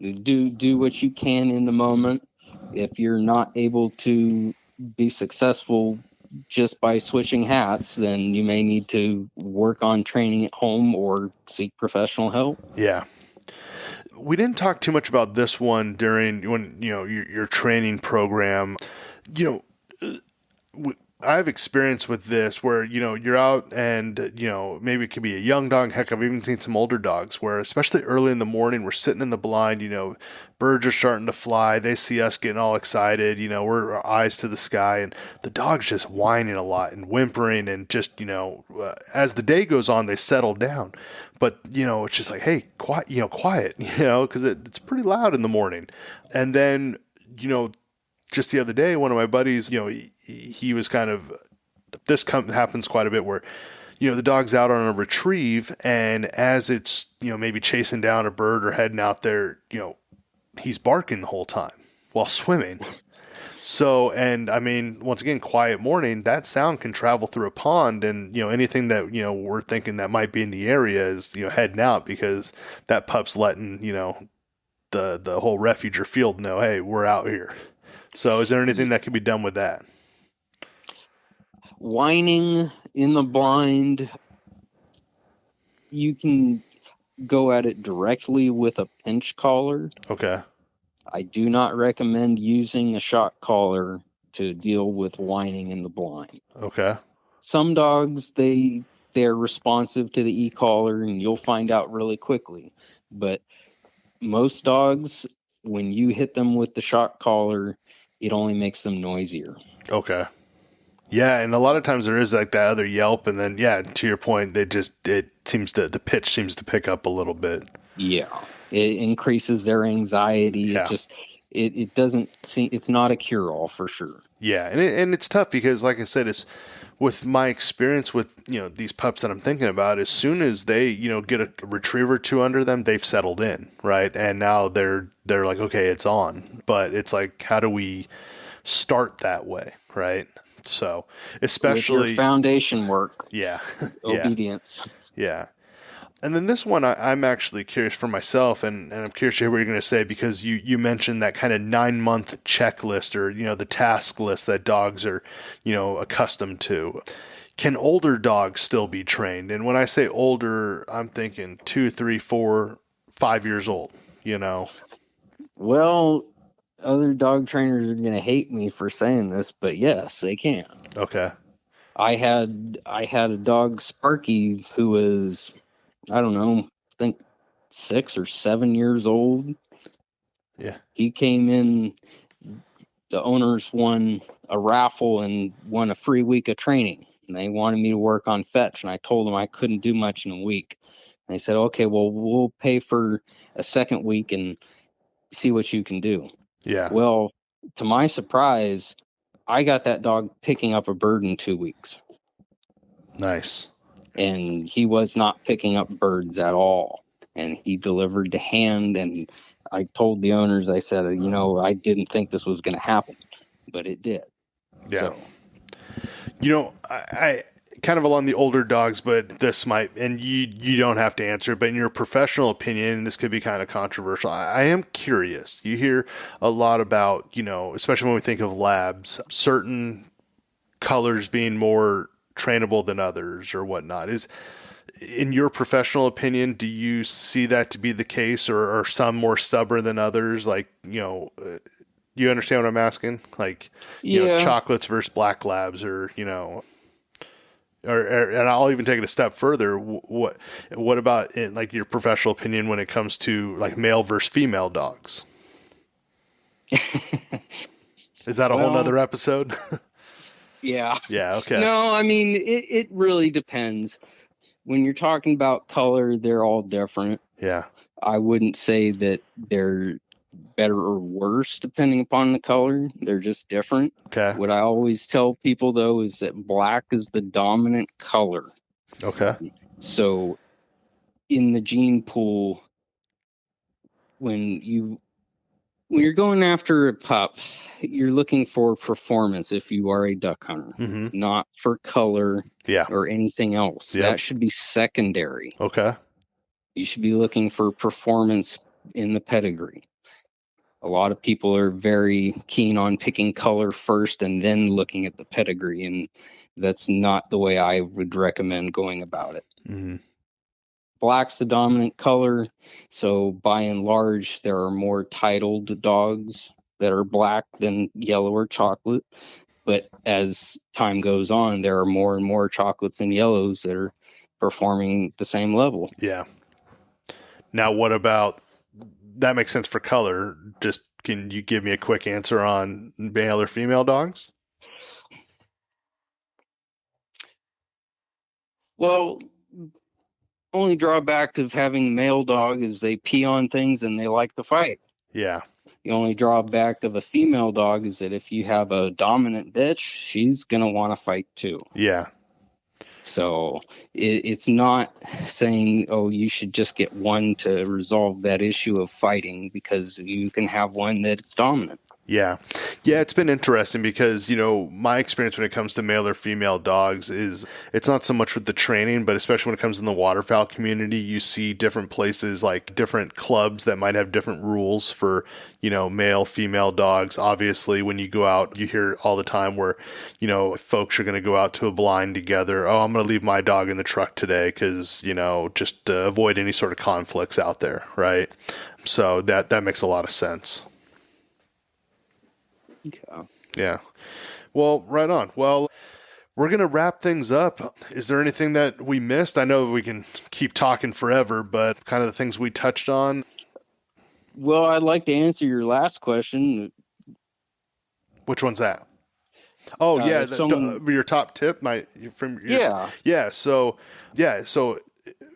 Do what you can in the moment. If you're not able to be successful just by switching hats, then you may need to work on training at home or seek professional help. Yeah. We didn't talk too much about this one during your training program. I have experience with this where, you're out and, maybe it could be a young dog. Heck, I've even seen some older dogs where, especially early in the morning, we're sitting in the blind, birds are starting to fly. They see us getting all excited. We're our eyes to the sky, and the dog's just whining a lot and whimpering, and just, as the day goes on, they settle down. But, it's just like, hey, quiet, because it's pretty loud in the morning. And then, just the other day, one of my buddies, he was kind of, happens quite a bit where, the dog's out on a retrieve, and as it's, maybe chasing down a bird or heading out there, he's barking the whole time while swimming. So, and I mean, once again, quiet morning, that sound can travel through a pond, and, anything that, we're thinking that might be in the area is, heading out, because that pup's letting, the whole refuge or field know, hey, we're out here. So is there anything that can be done with that? Whining in the blind, you can go at it directly with a pinch collar. Okay. I do not recommend using a shock collar to deal with whining in the blind. Okay. Some dogs, they're responsive to the e-collar, and you'll find out really quickly. But most dogs, when you hit them with the shock collar, it only makes them noisier. Okay. Yeah, and a lot of times there is like that other yelp, and then to your point, the pitch seems to pick up a little bit. Yeah, it increases their anxiety. Yeah. It doesn't seem, it's not a cure-all for sure. Yeah, and it's tough because, like I said, it's with my experience with these pups that I'm thinking about. As soon as they get a retriever or two under them, they've settled in, right? And now they're like, okay, it's on. But it's like, how do we start that way, right? So, especially with your foundation work. Yeah. Obedience. Yeah. And then this one, I'm actually curious for myself, and I'm curious to hear what you're going to say, because you mentioned that kind of 9-month checklist, or, the task list that dogs are, accustomed to. Can older dogs still be trained? And when I say older, I'm thinking 2, 3, 4, 5 years old, Well, other dog trainers are going to hate me for saying this, but yes, they can. Okay. I had a dog, Sparky, who was, I don't know, I think 6 or 7 years old. Yeah. He came in, the owners won a raffle and won a free week of training. And they wanted me to work on fetch, and I told them I couldn't do much in a week. And they said, okay, well, we'll pay for a second week and see what you can do. Yeah. Well, to my surprise, I got that dog picking up a bird in 2 weeks. Nice. And he was not picking up birds at all. And he delivered to hand. And I told the owners, I said, I didn't think this was going to happen, but it did. Yeah. So. I kind of along the older dogs, but this might, and you don't have to answer, but in your professional opinion, this could be kind of controversial. I am curious. You hear a lot about, especially when we think of labs, certain colors being more trainable than others or whatnot. Is, in your professional opinion, do you see that to be the case, or are some more stubborn than others? Like, you understand what I'm asking? Like, chocolates versus black labs, or, and I'll even take it a step further. What about in like your professional opinion when it comes to like male versus female dogs? Is that a whole Well, nother episode? yeah. Yeah. Okay. No, I mean, it really depends. When you're talking about color, they're all different. Yeah. I wouldn't say that they're better or worse depending upon the color. They're just different. Okay. What I always tell people though is that black is the dominant color. Okay. So in the gene pool, when you're going after a pup, you're looking for performance if you are a duck hunter, Mm-hmm. not for color Yeah. or anything else. Yep. That should be secondary. Okay. You should be looking for performance in the pedigree. A lot of people are very keen on picking color first and then looking at the pedigree, and that's not the way I would recommend going about it. Mm-hmm. Black's the dominant color, so by and large, there are more titled dogs that are black than yellow or chocolate. But as time goes on, there are more and more chocolates and yellows that are performing the same level. Yeah. Now, what about that? Makes sense for color. Just can you give me a quick answer on male or female dogs? Well, only drawback of having a male dog is they pee on things and they like to fight. Yeah. The only drawback of a female dog is that if you have a dominant bitch, she's going to want to fight too. Yeah. So it's not saying, oh, you should just get one to resolve that issue of fighting, because you can have one that's dominant. Yeah. Yeah, it's been interesting because, my experience when it comes to male or female dogs is it's not so much with the training, but especially when it comes in the waterfowl community, you see different places, like different clubs that might have different rules for, male, female dogs. Obviously, when you go out, you hear all the time where, folks are going to go out to a blind together. Oh, I'm going to leave my dog in the truck today because, just to avoid any sort of conflicts out there. Right. So that makes a lot of sense. Yeah. Well, right on. Well, we're going to wrap things up. Is there anything that we missed? I know we can keep talking forever, but kind of the things we touched on. Well, I'd like to answer your last question. Which one's that? Oh, yeah. Your top tip, yeah. So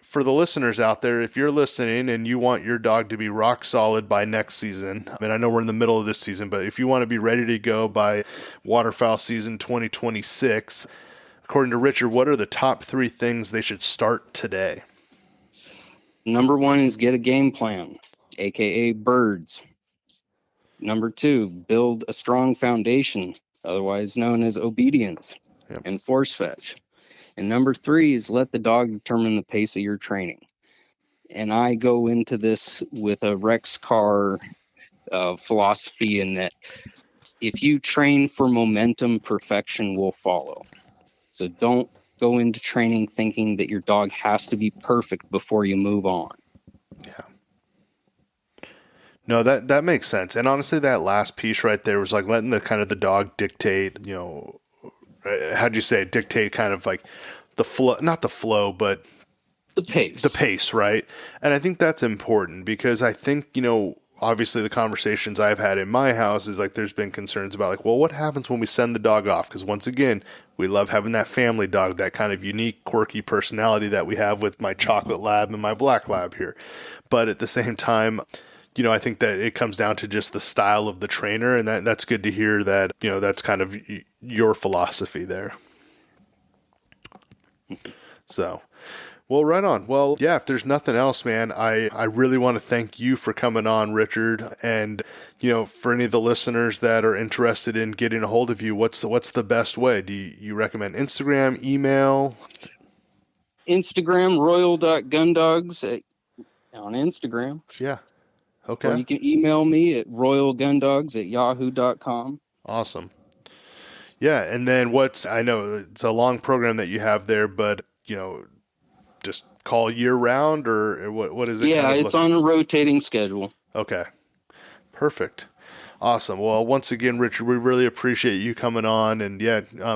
for the listeners out there, if you're listening and you want your dog to be rock solid by next season, I mean, I know we're in the middle of this season, but if you want to be ready to go by waterfowl season 2026, according to Richard, what are the top 3 things they should start today? Number 1 is get a game plan, aka birds. Number 2, build a strong foundation, otherwise known as obedience, and force fetch. And number 3 is let the dog determine the pace of your training. And I go into this with a Rex Carr philosophy in that if you train for momentum, perfection will follow. So don't go into training thinking that your dog has to be perfect before you move on. Yeah. No, that makes sense. And honestly, that last piece right there was like letting the dog dictate, how'd you say it? Dictate kind of like the flow, not the flow, but the pace. The pace, right? And I think that's important because I think, obviously the conversations I've had in my house is like there's been concerns about like, well, what happens when we send the dog off? Because once again, we love having that family dog, that kind of unique, quirky personality that we have with my chocolate lab and my black lab here. But at the same time, I think that it comes down to just the style of the trainer, and that's good to hear that, that's kind of your philosophy there. So, well, right on. Well, yeah, if there's nothing else, man, I really want to thank you for coming on, Richard. And, for any of the listeners that are interested in getting a hold of you, what's the best way? Do you recommend Instagram, email? Instagram, royal.gundogs on Instagram. Yeah. Okay. Or you can email me at royalgundogs@yahoo.com. Awesome. Yeah. And then I know it's a long program that you have there, but, just call year round or what is it? Yeah, it's on a rotating schedule. Okay. Perfect. Awesome. Well, once again, Richard, we really appreciate you coming on, and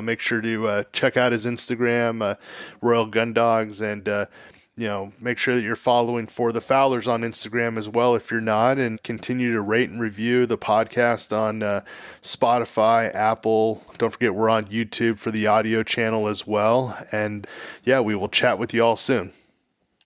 make sure to check out his Instagram, Royal Gun Dogs, and make sure that you're following For the Fowlers on Instagram as well if you're not, and continue to rate and review the podcast on Spotify, Apple. Don't forget we're on YouTube for the audio channel as well. And we will chat with you all soon.